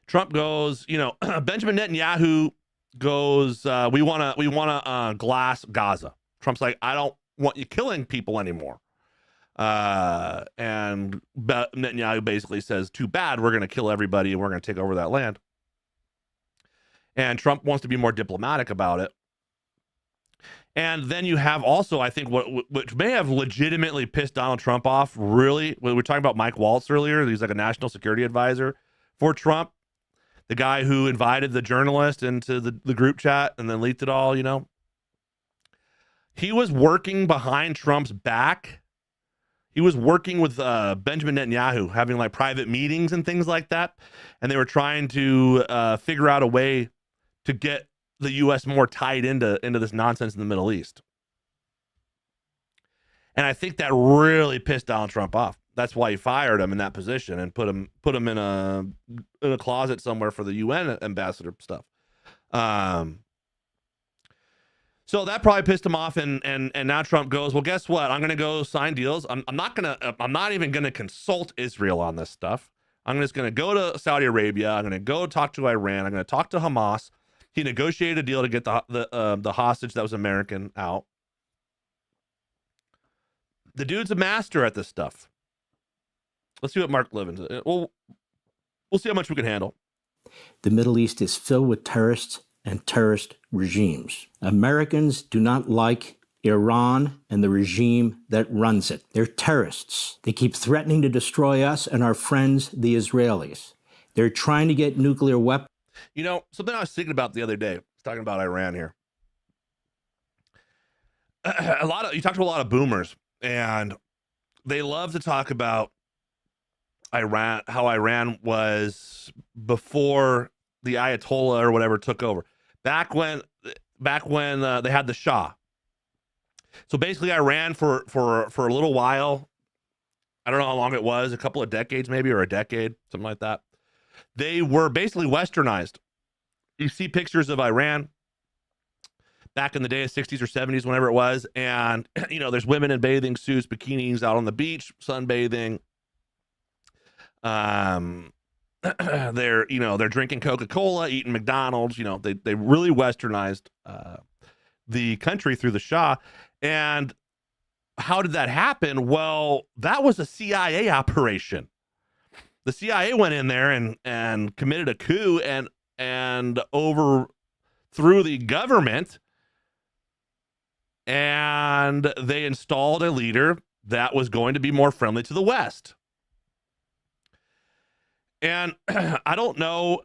Trump goes, Benjamin Netanyahu goes, we want to glass Gaza. Trump's like, I don't want you killing people anymore. And Netanyahu basically says, too bad, we're going to kill everybody and we're going to take over that land. And Trump wants to be more diplomatic about it. And then you have also, I think, which may have legitimately pissed Donald Trump off, really. We were talking about Mike Waltz earlier. He's like a national security advisor for Trump. The guy who invited the journalist into the group chat and then leaked it all, He was working behind Trump's back. He was working with Benjamin Netanyahu, having like private meetings and things like that. And they were trying to figure out a way to get the U.S. more tied into this nonsense in the Middle East. And I think that really pissed Donald Trump off. That's why he fired him in that position and put him in a closet somewhere for the UN ambassador stuff. So that probably pissed him off, and now Trump goes, well, guess what? I'm going to go sign deals. I'm not even going to consult Israel on this stuff. I'm just going to go to Saudi Arabia. I'm going to go talk to Iran. I'm going to talk to Hamas. He negotiated a deal to get the hostage that was American out. The dude's a master at this stuff. Let's see what Mark Levin. We'll see how much we can handle. The Middle East is filled with terrorists and terrorist regimes. Americans do not like Iran and the regime that runs it. They're terrorists. They keep threatening to destroy us and our friends, the Israelis. They're trying to get nuclear weapons. You know, something I was thinking about the other day, I was talking about Iran here. You talk to a lot of boomers, and they love to talk about Iran, how Iran was before the Ayatollah or whatever took over. Back when they had the Shah. So basically, Iran for a little while, I don't know how long it was, a couple of decades maybe, or a decade, something like that. They were basically westernized. You see pictures of Iran back in the day of 60s or 70s, whenever it was, and you know, there's women in bathing suits, bikinis out on the beach, sunbathing. They're drinking Coca-Cola, eating McDonald's. You know, they really westernized the country through the Shah. And how did that happen? Well, that was a CIA operation. The CIA went in there and committed a coup and overthrew the government, and they installed a leader that was going to be more friendly to the West. And I don't know,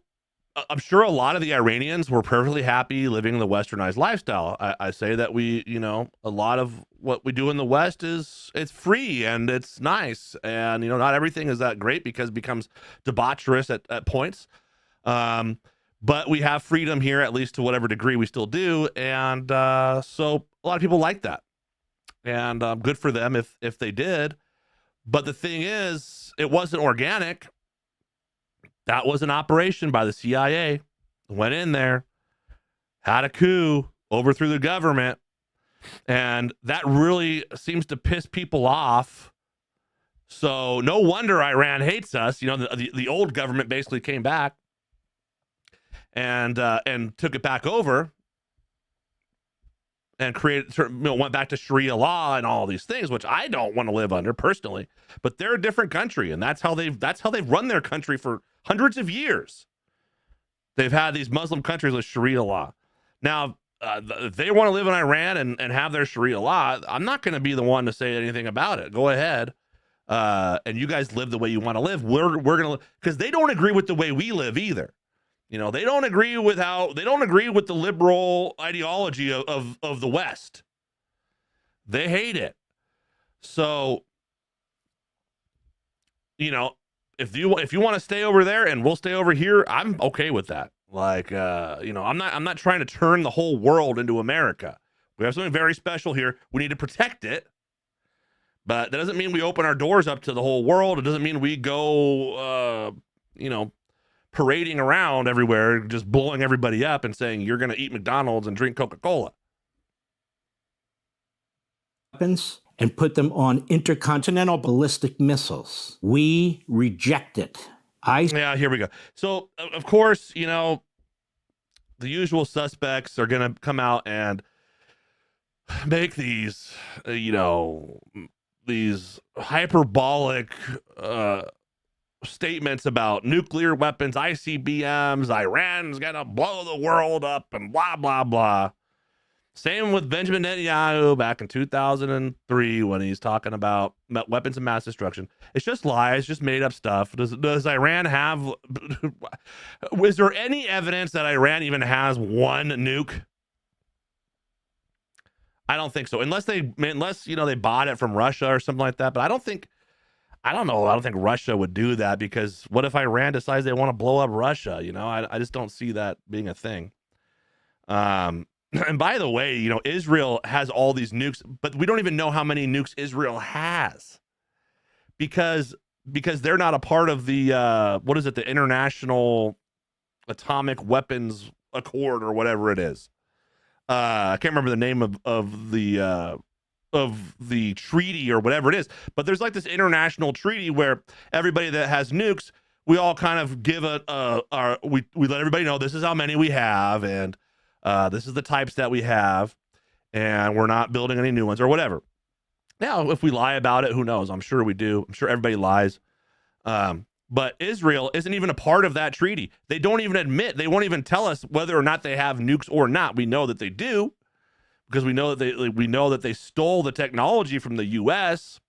I'm sure a lot of the Iranians were perfectly happy living the westernized lifestyle. I say that a lot of what we do in the West it's free and it's nice. And, not everything is that great because it becomes debaucherous at points. But we have freedom here, at least to whatever degree we still do. And so a lot of people like that. And good for them if they did. But the thing is, it wasn't organic. That was an operation by the CIA. Went in there, had a coup, overthrew the government, and that really seems to piss people off. So no wonder Iran hates us. The old government basically came back and took it back over and went back to Sharia law and all these things, which I don't want to live under personally. But they're a different country, and that's how they've run their country for hundreds of years. They've had these Muslim countries with Sharia law. Now, if they want to live in Iran and have their Sharia law, I'm not going to be the one to say anything about it. Go ahead. And you guys live the way you want to live. We're going to, because they don't agree with the way we live either. They don't agree with the liberal ideology of the West. They hate it. So, if you want to stay over there and we'll stay over here, I'm okay with that. Like, I'm not trying to turn the whole world into America. We have something very special here. We need to protect it. But that doesn't mean we open our doors up to the whole world. It doesn't mean we go, parading around everywhere, just blowing everybody up and saying you're going to eat McDonald's and drink Coca-Cola. Weapons and put them on intercontinental ballistic missiles. We reject it. Yeah, here we go. So, of course, the usual suspects are going to come out and make these, these hyperbolic statements about nuclear weapons, ICBMs, Iran's going to blow the world up and blah, blah, blah. Same with Benjamin Netanyahu back in 2003 when he's talking about weapons of mass destruction. It's just lies, just made up stuff. Does Iran have... is there any evidence that Iran even has one nuke? I don't think so. Unless they bought it from Russia or something like that. But I don't think Russia would do that, because what if Iran decides they want to blow up Russia? I just don't see that being a thing. And by the way, Israel has all these nukes, but we don't even know how many nukes Israel has, because they're not a part of the the International Atomic Weapons Accord or whatever it is. I can't remember the name of the treaty or whatever it is, but there's like this international treaty where everybody that has nukes, we all kind of give we let everybody know this is how many we have, and this is the types that we have, and we're not building any new ones or whatever. Now, if we lie about it, who knows? I'm sure we do. I'm sure everybody lies. But Israel isn't even a part of that treaty. They don't even admit, they won't even tell us whether or not they have nukes or not. We know that they do, because we know that they stole the technology from the US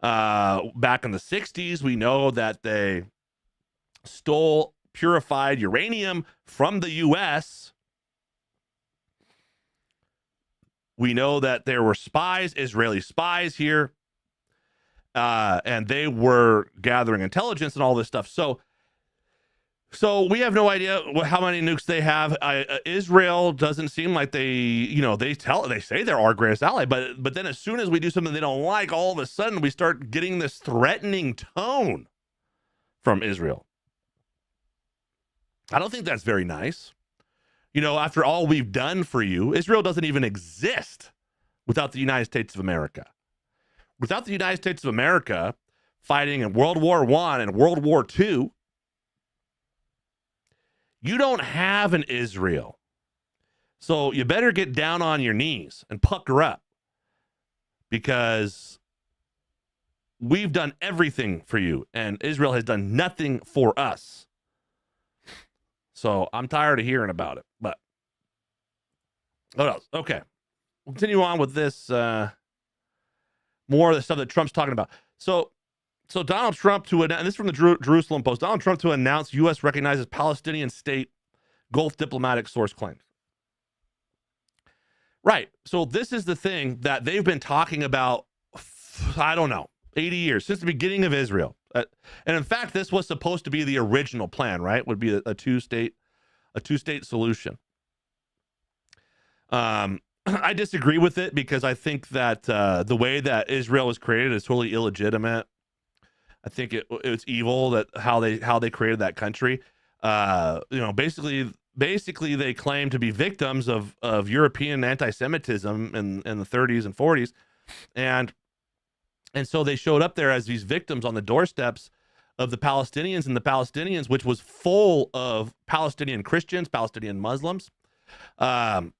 back in the 60s. We know that they stole purified uranium from the US. We know that there were spies, Israeli spies here, and they were gathering intelligence and all this stuff. So we have no idea how many nukes they have. Israel doesn't seem like they say they're our greatest ally, but then as soon as we do something they don't like, all of a sudden we start getting this threatening tone from Israel. I don't think that's very nice. After all we've done for you, Israel doesn't even exist without the United States of America. Without the United States of America fighting in World War I and World War II, you don't have an Israel. So you better get down on your knees and pucker up, because we've done everything for you and Israel has done nothing for us. So I'm tired of hearing about it. But what else? Okay. We'll continue on with this. More of the stuff that Trump's talking about. So Donald Trump and this is from the Jerusalem Post, Donald Trump to announce U.S. recognizes Palestinian state, Gulf diplomatic source claims. Right. So this is the thing that they've been talking about, I don't know, 80 years, since the beginning of Israel. And in fact, this was supposed to be the original plan, right? Would be a two-state solution. I disagree with it, because I think that the way that Israel was created is totally illegitimate. I think it's evil that how they created that country. Basically they claim to be victims of European anti-Semitism in the 30s and 40s, and so they showed up there as these victims on the doorsteps of the Palestinians, and the Palestinians, which was full of Palestinian Christians, Palestinian Muslims, and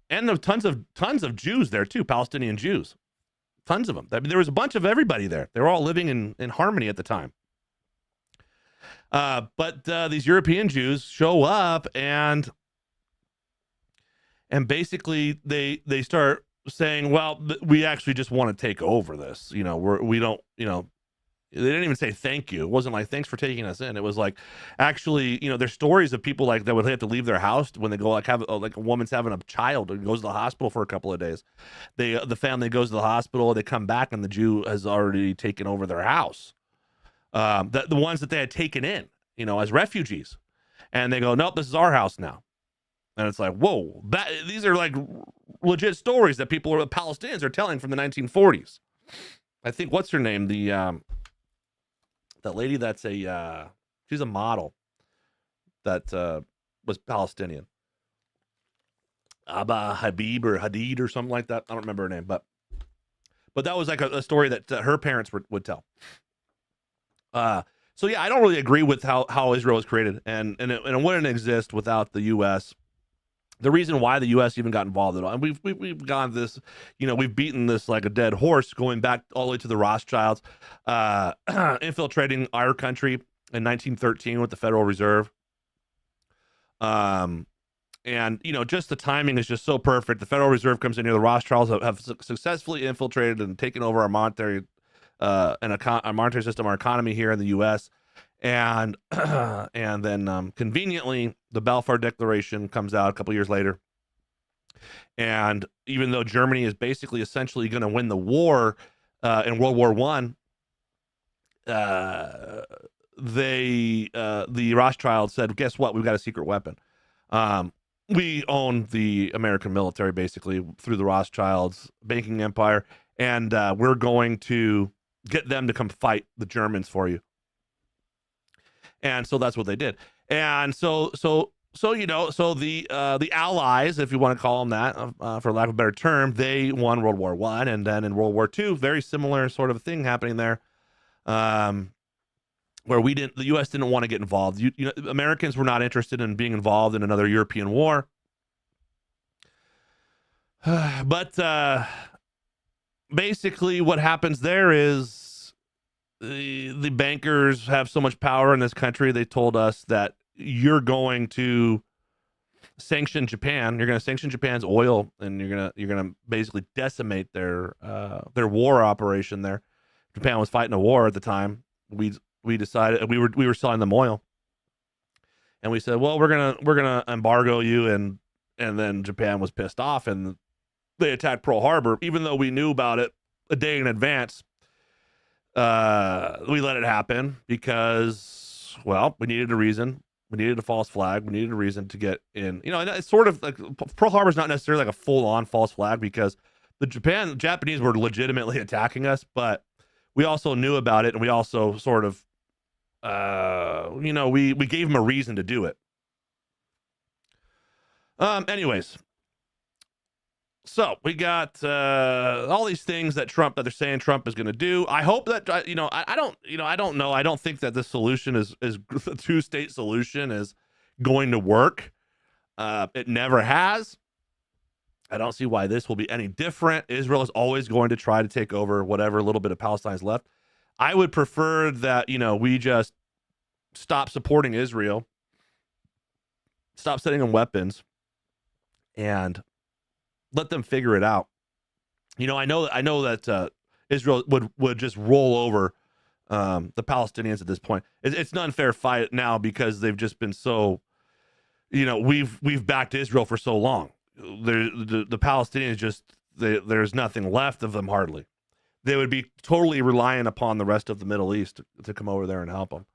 there tons of Jews there too, Palestinian Jews. Tons of them. I mean, there was a bunch of everybody there. They were all living in harmony at the time. But these European Jews show up and basically they start saying, well, we actually just want to take over this. We don't, they didn't even say thank you. It wasn't like, thanks for taking us in. It was like, actually, there's stories of people like that would have to leave their house when they go, like a woman's having a child and goes to the hospital for a couple of days. The family goes to the hospital, they come back and the Jew has already taken over their house. The ones that they had taken in, as refugees, and they go, nope, this is our house now. And it's like, whoa, these are like legit stories that the Palestinians are telling from the 1940s. I think, what's her name? That lady that's she's a model that was Palestinian. Abba Habib or Hadid or something like that. I don't remember her name, but that was like a story that her parents would tell. So yeah, I don't really agree with how Israel was created, and it wouldn't exist without the U.S. The reason why the U.S. even got involved at all, and we've gone this, we've beaten this like a dead horse, going back all the way to the Rothschilds, infiltrating our country in 1913 with the Federal Reserve. And just the timing is just so perfect. The Federal Reserve comes in here. The Rothschilds have successfully infiltrated and taken over our monetary our monetary system, our economy here in the U.S. And then conveniently, the Balfour Declaration comes out a couple years later. And even though Germany is basically essentially going to win the war in World War I, the Rothschild said, guess what? We've got a secret weapon. We own the American military basically through the Rothschilds banking empire. And we're going to get them to come fight the Germans for you. And so that's what they did. And so so the Allies, if you want to call them that, for lack of a better term, they won World War I, and then in World War II, very similar sort of thing happening there, where the U.S. didn't want to get involved. Americans were not interested in being involved in another European war, but basically, what happens there is the bankers have so much power in this country. They told us that you're going to sanction Japan. You're going to sanction Japan's oil, and you're gonna basically decimate their war operation there. Japan was fighting a war at the time. We decided we were selling them oil, and we said, well, we're gonna embargo you, and then Japan was pissed off, and they attacked Pearl Harbor, even though we knew about it a day in advance. We let it happen because, well, we needed a reason. We needed a false flag. We needed a reason to get in. And it's sort of like Pearl Harbor is not necessarily like a full-on false flag, because the Japanese were legitimately attacking us, but we also knew about it, and we also sort of, we gave them a reason to do it. Anyways, so we got all these things that they're saying Trump is going to do. I hope that I don't know. I don't think that this solution is the two-state solution is going to work. It never has. I don't see why this will be any different. Israel is always going to try to take over whatever little bit of Palestine is left. I would prefer that we just stop supporting Israel, stop sending them weapons, and let them figure it out. I know that Israel would just roll over the Palestinians at this point. It's an unfair fight now because they've just been so, we've backed Israel for so long. The Palestinians there's nothing left of them hardly. They would be totally reliant upon the rest of the Middle East to come over there and help them.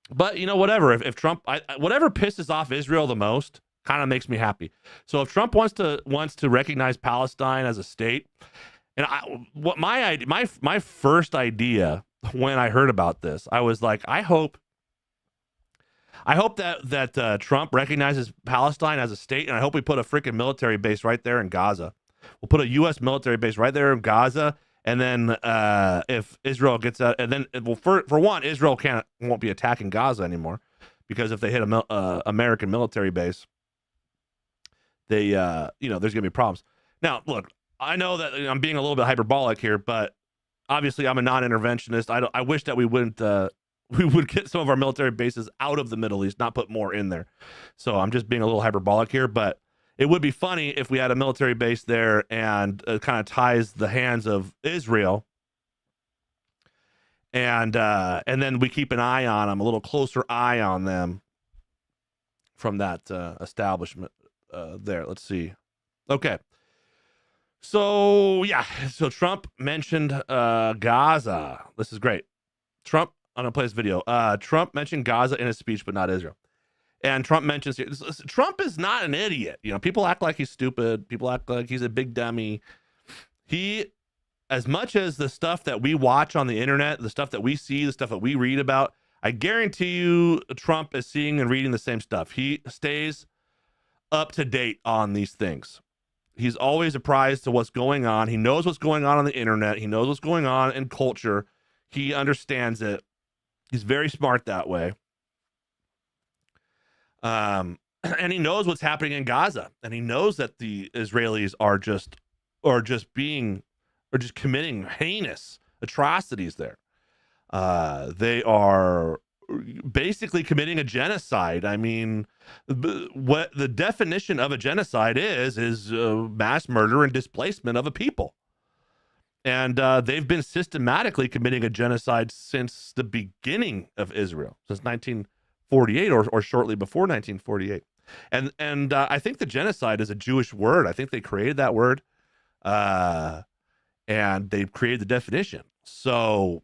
But whatever. If Trump, whatever pisses off Israel the most, kind of makes me happy. So if Trump wants to recognize Palestine as a state, and my first idea when I heard about this, I was like, I hope that Trump recognizes Palestine as a state, and I hope we put a freaking military base right there in Gaza. We'll put a U.S. military base right there in Gaza, and then if Israel gets out, and then for one, Israel won't be attacking Gaza anymore, because if they hit a American military base, they there's gonna be problems. Now, look, I know that I'm being a little bit hyperbolic here, but obviously I'm a non-interventionist. I wish that we would get some of our military bases out of the Middle East, not put more in there. So I'm just being a little hyperbolic here, but it would be funny if we had a military base there and it kind of ties the hands of Israel, and then we keep an eye on them, a little closer eye on them from that establishment there. Let's see. Okay. So Trump mentioned Gaza. This is great. I'm gonna play this video. Trump mentioned Gaza in his speech, but not Israel. And Trump mentions Trump is not an idiot. People act like he's stupid. People act like he's a big dummy. As much as the stuff that we watch on the internet, the stuff that we see, the stuff that we read about, I guarantee you Trump is seeing and reading the same stuff. He stays up to date on these things. He's always apprised to what's going on. He knows what's going on the internet. He knows what's going on in culture. He understands it. He's very smart that way. And he knows what's happening in Gaza, and he knows that the Israelis are just committing heinous atrocities there. They are basically committing a genocide. I mean, what the definition of a genocide is mass murder and displacement of a people. And they've been systematically committing a genocide since the beginning of Israel, since 1948 or shortly before 1948. And I think the genocide is a Jewish word. I think they created that word, and they've created the definition. So,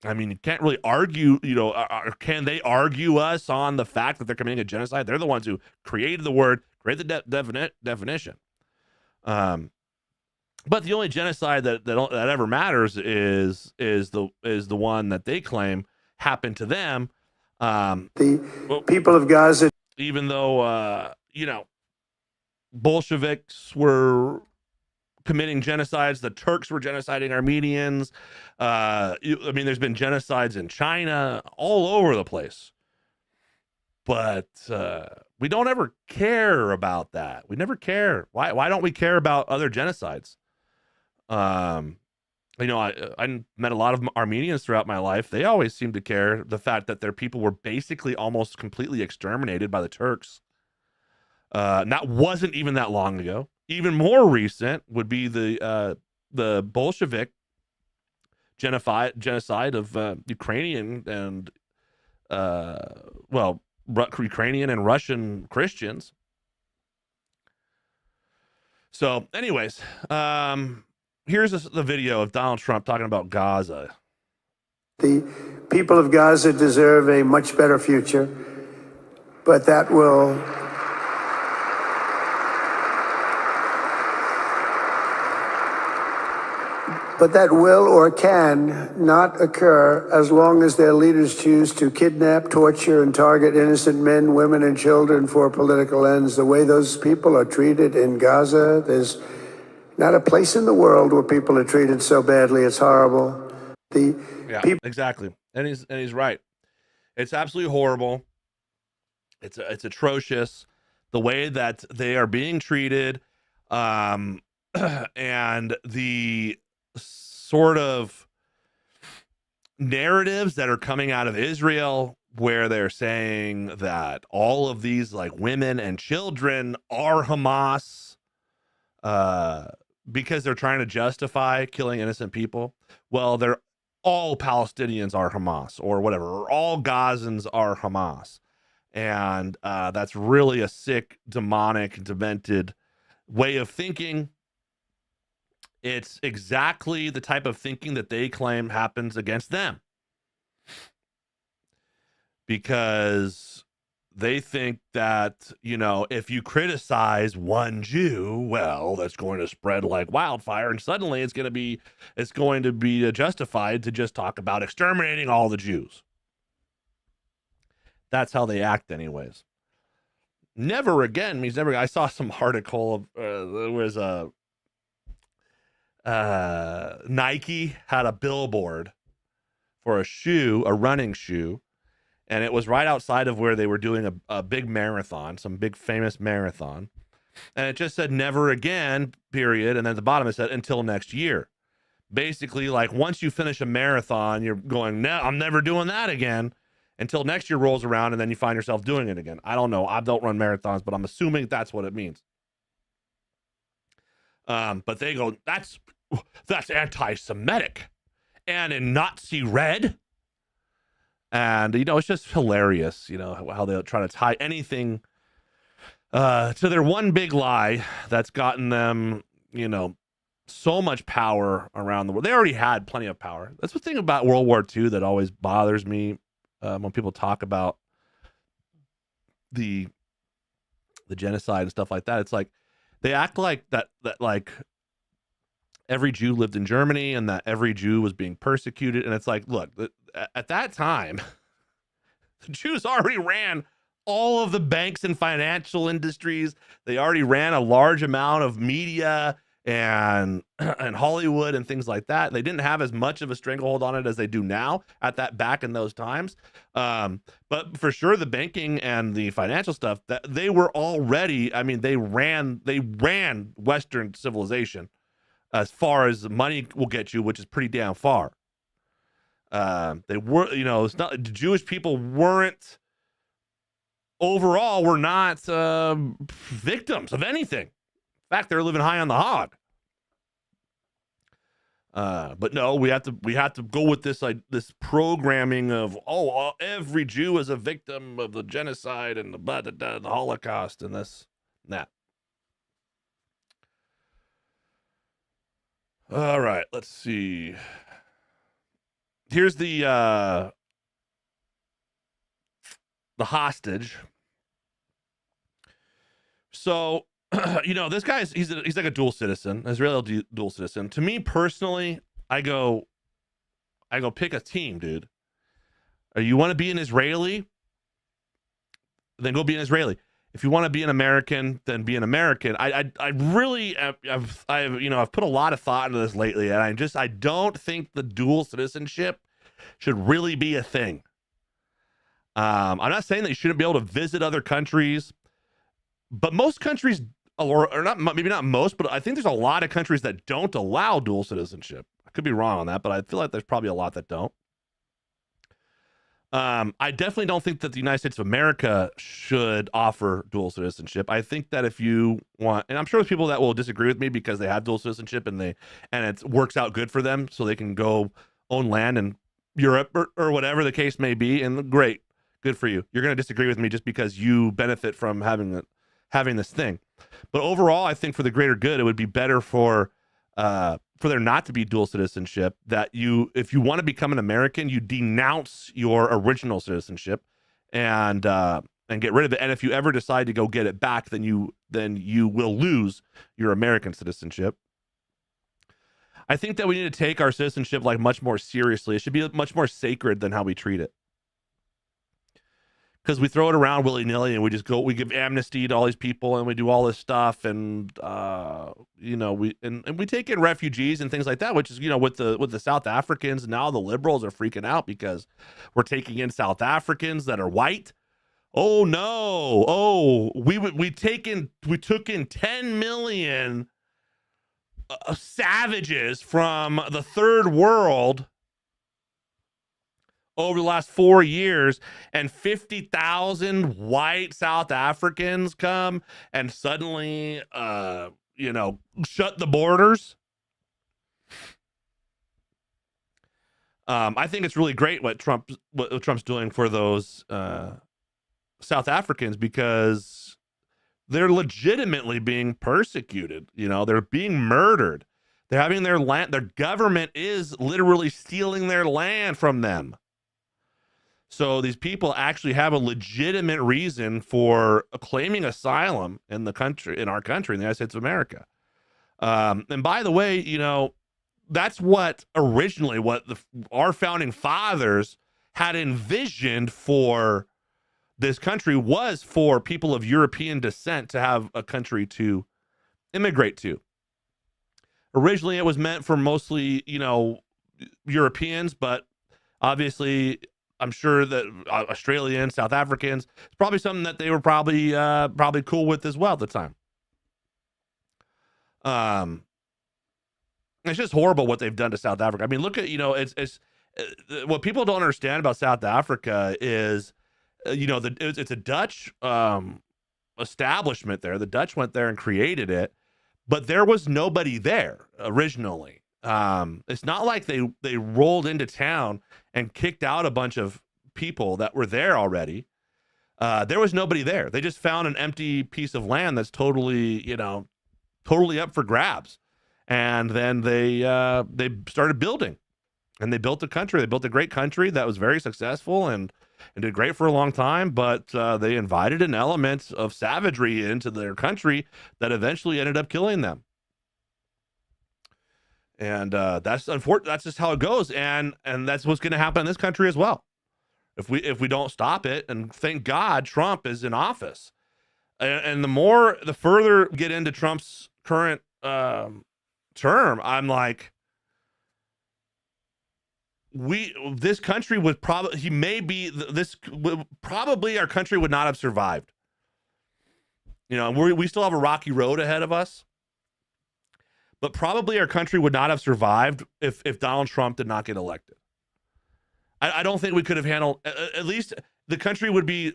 I mean, you can't really argue, can they argue us on the fact that they're committing a genocide? They're the ones who created the word, created the definition. But the only genocide that ever matters is the one that they claim happened to them The well, people of Gaza. even though, you know, Bolsheviks were committing genocides, the Turks were genociding Armenians. I mean, there's been genocides in China, all over the place. But we don't ever care about that. We never care. Why don't we care about other genocides? You know, I met a lot of Armenians throughout my life. They always seem to care the fact that their people were basically almost completely exterminated by the Turks. That wasn't even that long ago. Even more recent would be the Bolshevik genocide of Ukrainian and Ukrainian and Russian Christians. So, anyways, here's the video of Donald Trump talking about Gaza. The people of Gaza deserve a much better future, but that will or can not occur as long as their leaders choose to kidnap, torture, and target innocent men, women, and children for political ends. The way those people are treated in Gaza, there's not a place in the world where people are treated so badly. It's horrible. Exactly. And he's right. It's absolutely horrible. It's atrocious the way that they are being treated, and the sort of narratives that are coming out of Israel where they're saying that all of these like women and children are Hamas because they're trying to justify killing innocent people. Well, they're all Palestinians are Hamas or whatever, or all Gazans are Hamas. And that's really a sick, demonic, demented way of thinking. It's exactly the type of thinking that they claim happens against them. Because they think that, you know, if you criticize one Jew, well, that's going to spread like wildfire, and suddenly it's going to be justified to just talk about exterminating all the Jews. That's how they act, anyways. Never again means never. I saw some article of there was a Nike had a billboard for a running shoe, and it was right outside of where they were doing a big marathon, some big famous marathon, and it just said never again, period, and then at the bottom it said until next year. Basically, like, once you finish a marathon, you're going, no, I'm never doing that again, until next year rolls around, and then you find yourself doing it again. I don't know. I don't run marathons, but I'm assuming that's what it means. But they go, that's anti-Semitic and in Nazi red. And, you know, it's just hilarious, you know, how they'll try to tie anything to their one big lie that's gotten them, you know, so much power around the world. They already had plenty of power. That's the thing about World War II that always bothers me when people talk about the genocide and stuff like that. It's like they act like that like every Jew lived in Germany and that every Jew was being persecuted. And it's like, look, at that time, the Jews already ran all of the banks and financial industries. They already ran a large amount of media and Hollywood and things like that. They didn't have as much of a stranglehold on it as they do now back in those times. But for sure, the banking and the financial stuff, that they were already, I mean, they ran Western civilization as far as money will get you, which is pretty damn far. They were, you know, it's not, the Jewish people weren't overall, were not victims of anything. In fact, they're living high on the hog. But no, we have to go with this this programming of every Jew is a victim of the genocide and the Holocaust and this and that. All right, let's see. Here's the hostage. So, you know, this guy's he's like a dual citizen, Israeli dual citizen. To me personally, I go pick a team, dude. You want to be an Israeli? then go be an Israeli. If you want to be an American, then be an American. I really, I've put a lot of thought into this lately, and I don't think the dual citizenship should really be a thing. I'm not saying that you shouldn't be able to visit other countries, but most countries, or not, maybe not most, but I think there's a lot of countries that don't allow dual citizenship. I could be wrong on that, but I feel like there's probably a lot that don't. I definitely don't think that the United States of America should offer dual citizenship. I think that if you want, and I'm sure there's people that will disagree with me because they have dual citizenship and it works out good for them, so they can go own land in Europe or whatever the case may be. And great, good for you. You're going to disagree with me just because you benefit from having this thing. But overall, I think for the greater good, it would be better for there not to be dual citizenship, that if you want to become an American, you denounce your original citizenship and get rid of it. And if you ever decide to go get it back, then you will lose your American citizenship. I think that we need to take our citizenship like much more seriously. It should be much more sacred than how we treat it. Because we throw it around willy-nilly and we give amnesty to all these people and we do all this stuff, and we take in refugees and things like that, which is, with the South Africans. Now the liberals are freaking out because we're taking in South Africans that are white. Oh no. Oh, we took in 10 million savages from the third world over the last 4 years, and 50,000 white South Africans come and suddenly, shut the borders. I think it's really great what Trump's doing for those South Africans, because they're legitimately being persecuted. They're being murdered. They're having their land. Their government is literally stealing their land from them. So these people actually have a legitimate reason for claiming asylum in our country, in the United States of America. And by the way, that's what originally our founding fathers had envisioned for this country, was for people of European descent to have a country to immigrate to. Originally, it was meant for mostly, Europeans, but obviously, I'm sure that Australians, South Africans, it's probably something that they were probably cool with as well at the time. It's just horrible what they've done to South Africa. I mean, look at, it's what people don't understand about South Africa is, it's a Dutch establishment there. The Dutch went there and created it, but there was nobody there originally. It's not like they rolled into town and kicked out a bunch of people that were there already. There was nobody there. They just found an empty piece of land that's totally up for grabs. And then they started building, and they built a country. They built a great country that was very successful and did great for a long time. But they invited an element of savagery into their country that eventually ended up killing them. And that's unfortunate. That's just how it goes, and that's what's going to happen in this country as well, if we don't stop it. And thank God Trump is in office. And the further we get into Trump's current term, I'm like, this country would probably our country would not have survived. We still have a rocky road ahead of us. But probably our country would not have survived if Donald Trump did not get elected. I don't think we could have handled. At least the country would be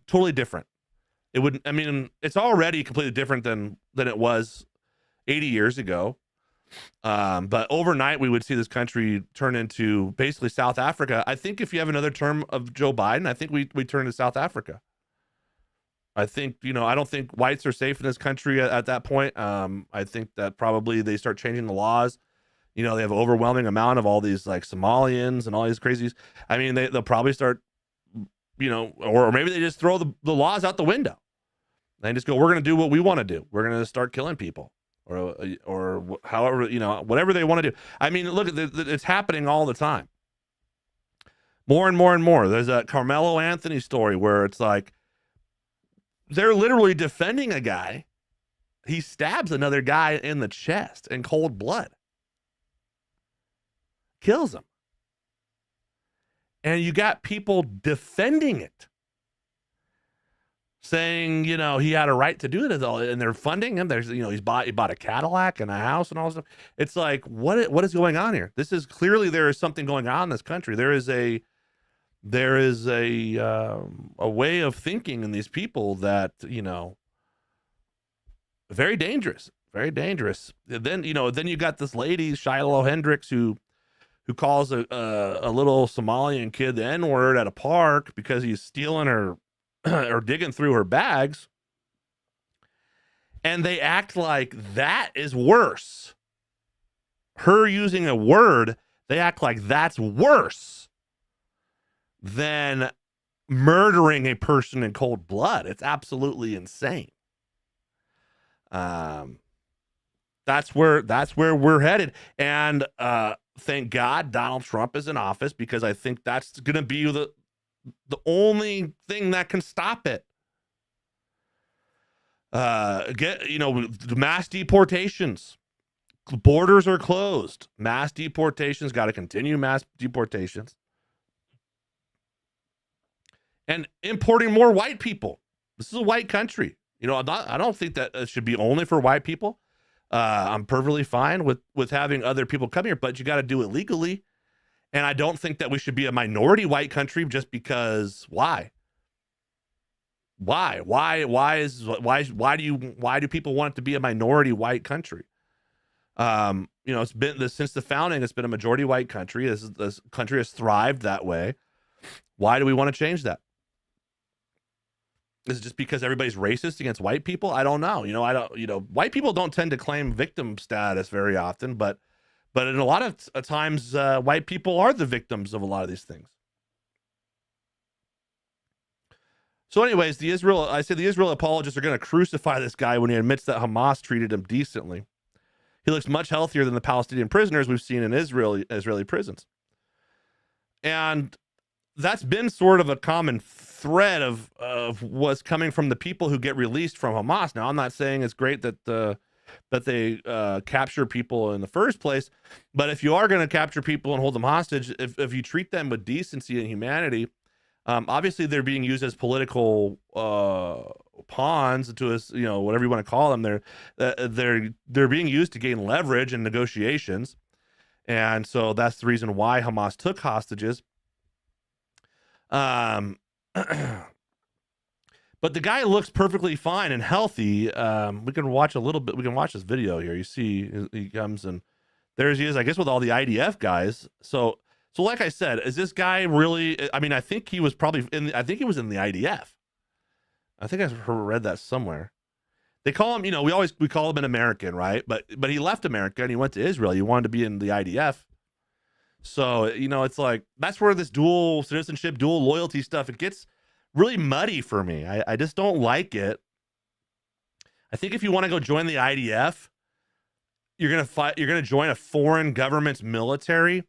totally different. It would. I mean, it's already completely different than it was 80 years ago. But overnight, we would see this country turn into basically South Africa. I think if you have another term of Joe Biden, I think we turn to South Africa. I think, I don't think whites are safe in this country at that point. I think that probably they start changing the laws. They have an overwhelming amount of all these like Somalians and all these crazies. I mean, they'll probably start, or maybe they just throw the laws out the window. They just go, we're going to do what we want to do. We're going to start killing people or however, whatever they want to do. I mean, look, it's happening all the time. More and more and more. There's a Carmelo Anthony story where it's like, they're literally defending a guy. He stabs another guy in the chest in cold blood, kills him. And you got people defending it, saying, you know, he had a right to do it all, and they're funding him. There's, you know, he bought a Cadillac and a house and all this stuff. It's like, what is going on here? This is clearly, there is something going on in this country. There is a way of thinking in these people that, you know, very dangerous, very dangerous. And then, you know, then you got this lady, Shiloh Hendricks, who calls a little Somalian kid the N-word at a park because he's stealing her or digging through her bags. And they act like that is worse. Her using a word, they act like that's worse than murdering a person in cold blood. It's absolutely insane. That's where we're headed. And thank God Donald Trump is in office, because I think that's going to be the only thing that can stop it. Mass deportations. Borders are closed. Mass deportations, got to continue mass deportations. And importing more white people. This is a white country. You know, I don't think that it should be only for white people. I'm perfectly fine with having other people come here, but you got to do it legally. And I don't think that we should be a minority white country just because. Why? Why do people want it to be a minority white country? You know, it's been this since the founding. It's been a majority white country. This country has thrived that way. Why do we want to change that? Is it just because everybody's racist against white people? I don't know. White people don't tend to claim victim status very often, but in a lot of times, white people are the victims of a lot of these things. So anyways, the Israel apologists are going to crucify this guy when he admits that Hamas treated him decently. He looks much healthier than the Palestinian prisoners we've seen in Israeli prisons. And that's been sort of a common thread of what's coming from the people who get released from Hamas. Now, I'm not saying it's great that they capture people in the first place, but if you are going to capture people and hold them hostage, if you treat them with decency and humanity, obviously they're being used as political pawns to us, you know, whatever you want to call them. They're being used to gain leverage in negotiations, and so that's the reason why Hamas took hostages. But the guy looks perfectly fine and healthy. We can watch a little bit. We can watch this video here. You see, he comes and there he is, I guess, with all the IDF guys. So like I said, is this guy really? I mean, I think he was probably I think he was in the IDF. I think I read that somewhere. They call him, you know, we call him an American, right? But he left America and he went to Israel. He wanted to be in the IDF. So, you know, it's like, that's where this dual citizenship, dual loyalty stuff, it gets really muddy for me. I just don't like it. I think if you want to go join the IDF, you're going to join a foreign government's military.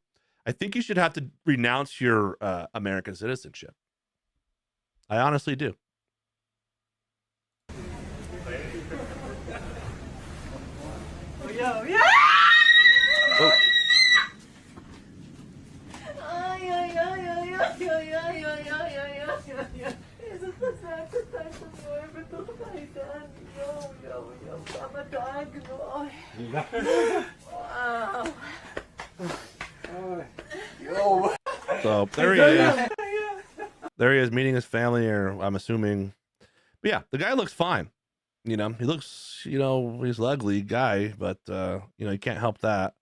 I think you should have to renounce your American citizenship. I honestly do. Yo, yeah! Oh. So there he is. There he is meeting his family, or I'm assuming. But yeah, the guy looks fine. You know, he looks, you know, he's an ugly guy, but you know, you can't help that.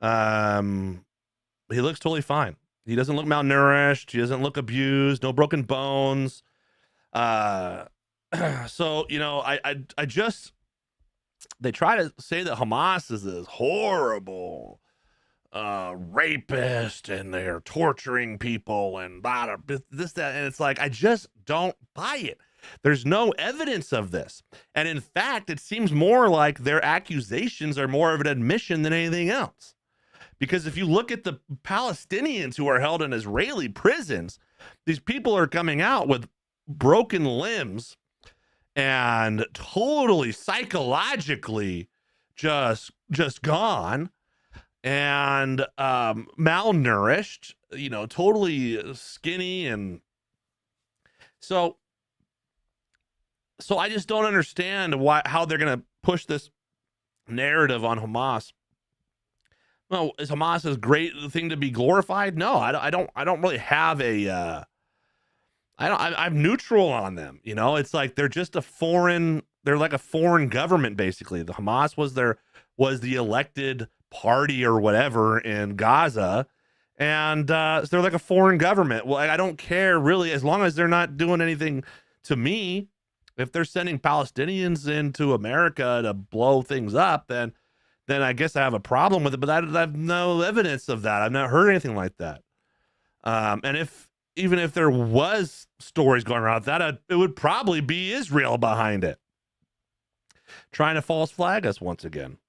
He looks totally fine. He doesn't look malnourished. He doesn't look abused. No broken bones. So, you know, I just, they try to say that Hamas is this horrible rapist and they're torturing people and blah, this, that. And it's like, I just don't buy it. There's no evidence of this. And in fact, it seems more like their accusations are more of an admission than anything else. Because if you look at the Palestinians who are held in Israeli prisons, these people are coming out with broken limbs and totally psychologically just gone, and malnourished, totally skinny. And so I just don't understand how they're going to push this narrative on Hamas. Well, is Hamas a great thing to be glorified? No, I don't really have a I'm neutral on them. It's like they're just they're like a foreign government, basically. The Hamas was the elected party or whatever in Gaza, and so they're like a foreign government. Well, I don't care really, as long as they're not doing anything to me. If they're sending Palestinians into America to blow things up, then I guess I have a problem with it. But I have no evidence of that. I've not heard anything like that. And even if there was stories going around that, it would probably be Israel behind it, trying to false flag us once again.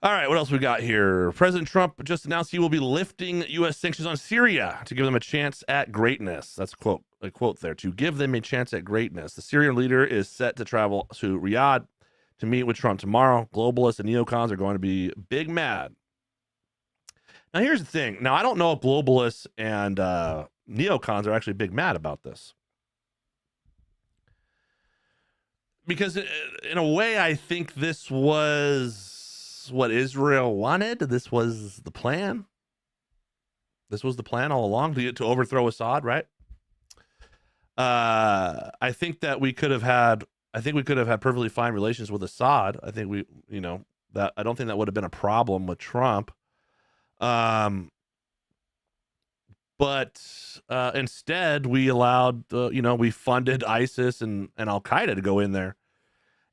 All right, what else we got here? President Trump just announced he will be lifting U.S. sanctions on Syria to give them a chance at greatness. That's a quote there, to give them a chance at greatness. The Syrian leader is set to travel to Riyadh to meet with Trump tomorrow. Globalists and neocons are going to be big mad. Now, here's the thing. Now, I don't know if globalists and neocons are actually big mad about this. Because in a way, I think this was what Israel wanted. This was the plan. This was the plan all along, to overthrow Assad, right? I think that we could have had perfectly fine relations with Assad. I think that I don't think that would have been a problem with Trump. But instead we allowed, we funded ISIS and Al Qaeda to go in there,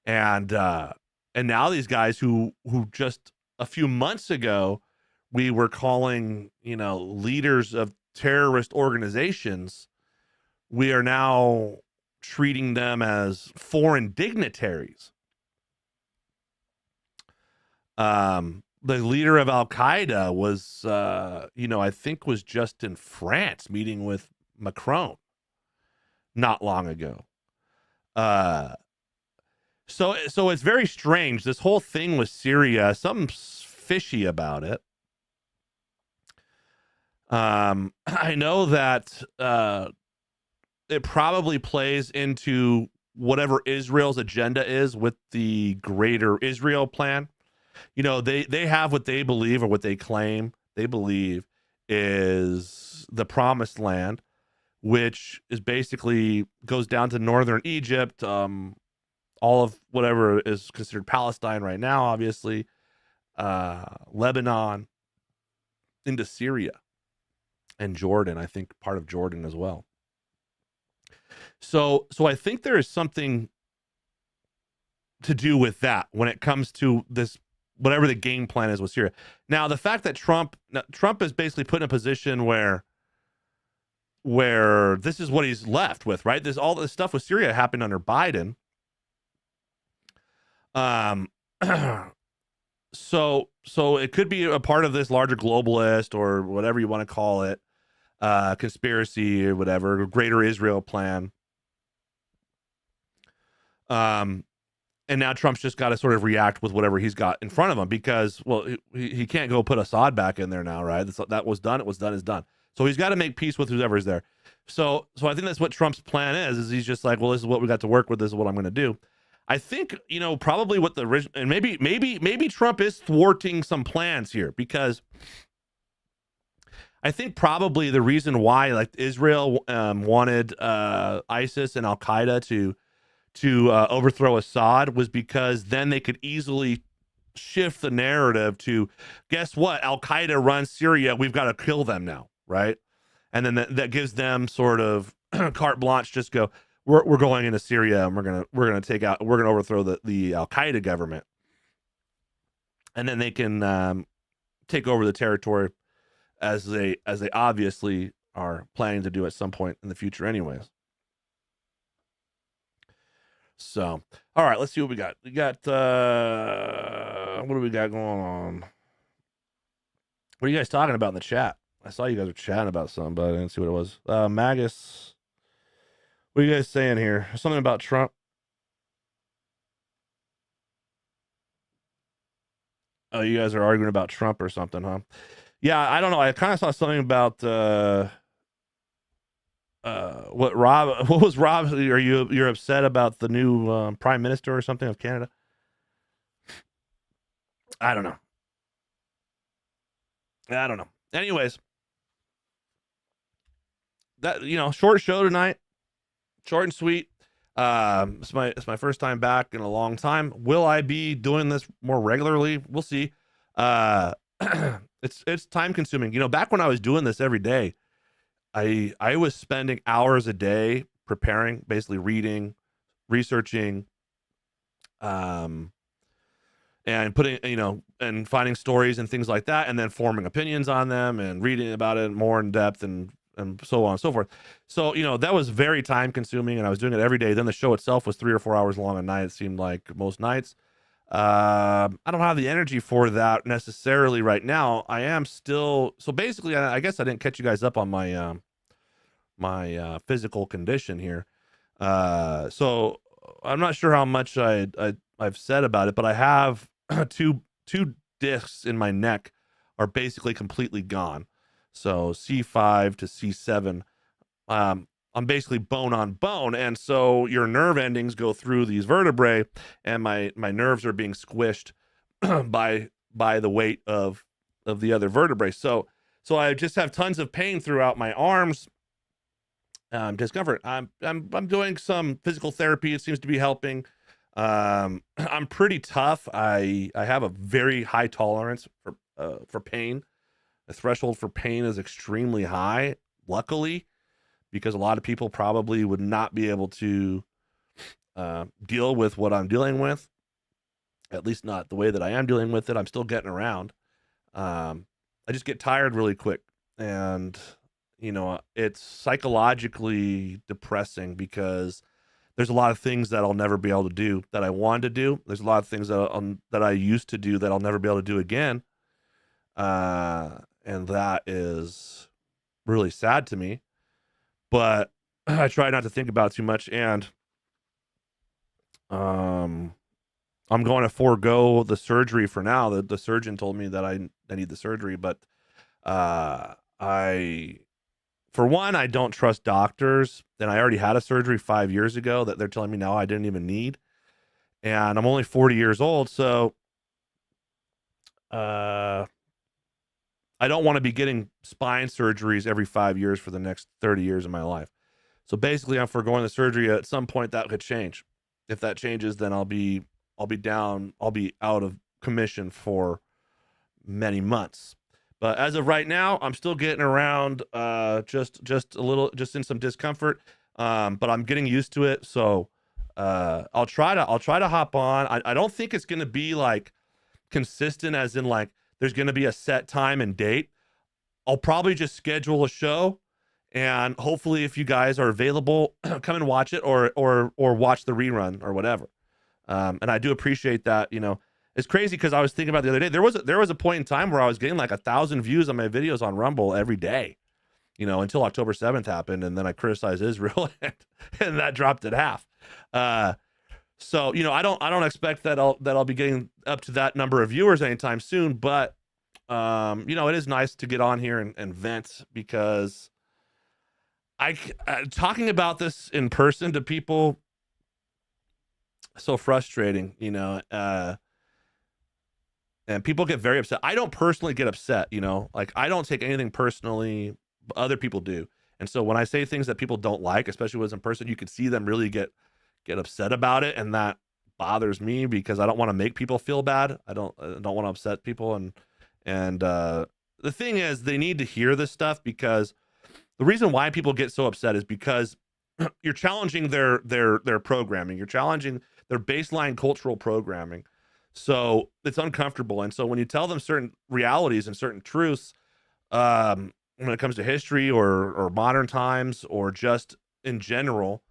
and now these guys who just a few months ago we were calling, leaders of terrorist organizations, we are now treating them as foreign dignitaries. The leader of Al Qaeda was, I think was just in France meeting with Macron not long ago. So it's very strange. This whole thing with Syria, something's fishy about it. I know that it probably plays into whatever Israel's agenda is with the greater Israel plan. They have what they believe, or what they claim they believe is the promised land, which is basically goes down to northern Egypt, all of whatever is considered Palestine right now, obviously, Lebanon, into Syria and Jordan. I think part of Jordan as well. So I think there is something to do with that when it comes to this, whatever the game plan is with Syria. Now, the fact that Trump is basically put in a position where this is what he's left with, right? All this stuff with Syria happened under Biden. So it could be a part of this larger globalist, or whatever you want to call it, conspiracy or whatever, greater Israel plan. And now Trump's just got to sort of react with whatever he's got in front of him, because, well, he can't go put Assad back in there now, right? That was done. It was done. Is done. So he's got to make peace with whoever's there. So I think that's what Trump's plan is he's just like, well, this is what we got to work with. This is what I'm going to do. I think, probably what the original, and maybe Trump is thwarting some plans here, because I think probably the reason why, like, Israel wanted ISIS and Al Qaeda to overthrow Assad was because then they could easily shift the narrative to, guess what? Al Qaeda runs Syria. We've got to kill them now, right? And then that gives them sort of carte blanche. Just go. We're going into Syria, and we're gonna overthrow the Al Qaeda government, and then they can take over the territory, as they obviously are planning to do at some point in the future, anyways. So, all right, let's see what we got. We got, what do we got going on? What are you guys talking about in the chat? I saw you guys were chatting about something, but I didn't see what it was. Magus What are you guys saying here? Something about Trump? Oh, you guys are arguing about Trump or something, huh? Yeah, I don't know. I kind of saw something about what was Rob? Are you're upset about the new prime minister or something of Canada? I don't know. I don't know. Anyways, that short show tonight, short and sweet. It's my first time back in a long time. Will I be doing this more regularly? We'll see. Uh, it's time consuming. Back when I was doing this every day, I was spending hours a day preparing, basically reading, researching, um, and putting, and finding stories and things like that, and then forming opinions on them and reading about it more in depth and so on and so forth. So, that was very time consuming, and I was doing it every day. Then the show itself was 3 or 4 hours long a night. It seemed like most nights. I don't have the energy for that necessarily right now. I am still, so basically, I guess I didn't catch you guys up on my physical condition here. So I'm not sure how much I've said about it, but I have two discs in my neck are basically completely gone. So C5 to C7, I'm basically bone on bone, and so your nerve endings go through these vertebrae, and my nerves are being squished by the weight of the other vertebrae. So I just have tons of pain throughout my arms. Discomfort. I'm doing some physical therapy. It seems to be helping. I'm pretty tough. I have a very high tolerance for pain. The threshold for pain is extremely high, luckily, because a lot of people probably would not be able to deal with what I'm dealing with, at least not the way that I am dealing with it. I'm still getting around. I just get tired really quick, and it's psychologically depressing because there's a lot of things that I'll never be able to do that I wanted to do. There's a lot of things that I used to do that I'll never be able to do again. And that is really sad to me, but I try not to think about it too much. And, I'm going to forego the surgery for now. The surgeon told me that I need the surgery, but, for one, I don't trust doctors, and I already had a surgery 5 years ago that they're telling me now I didn't even need. And I'm only 40 years old, so I don't want to be getting spine surgeries every 5 years for the next 30 years of my life. So basically, I'm foregoing the surgery. At some point, that could change. If that changes, then I'll be down. I'll be out of commission for many months. But as of right now, I'm still getting around, just a little, just in some discomfort. But I'm getting used to it. So I'll try to hop on. I don't think it's going to be like consistent, as in like there's going to be a set time and date. I'll probably just schedule a show, and hopefully, if you guys are available, come and watch it, or watch the rerun or whatever. And I do appreciate that. It's crazy because I was thinking about the other day. There was a point in time where I was getting like 1,000 views on my videos on Rumble every day, until October 7th happened, and then I criticized Israel, and that dropped at half. So I don't expect that I'll be getting up to that number of viewers anytime soon. But it is nice to get on here and vent, because talking about this in person to people, so frustrating, and people get very upset. I don't personally get upset, like I don't take anything personally, but other people do. And so when I say things that people don't like, especially when it's in person, you could see them really get upset about it, and that bothers me because I don't want to make people feel bad. I don't want to upset people, and the thing is, they need to hear this stuff, because the reason why people get so upset is because you're challenging their programming. You're challenging their baseline cultural programming. So it's uncomfortable. And so when you tell them certain realities and certain truths, when it comes to history or modern times or just in general,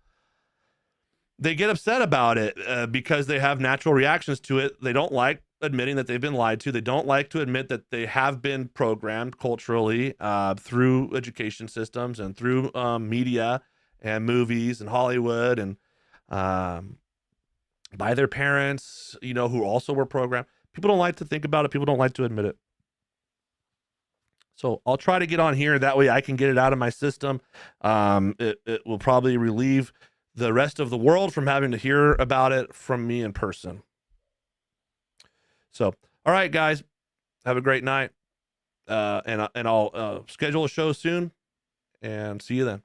they get upset about it because they have natural reactions to it. They don't like admitting that they've been lied to. They don't like to admit that they have been programmed culturally through education systems and through media and movies and Hollywood, and by their parents, you know, who also were programmed. People don't like to think about it. People don't like to admit it. So I'll try to get on here. That way I can get it out of my system. It will probably relieve the rest of the world from having to hear about it from me in person. So, all right, guys, have a great night. And I'll schedule a show soon, and see you then.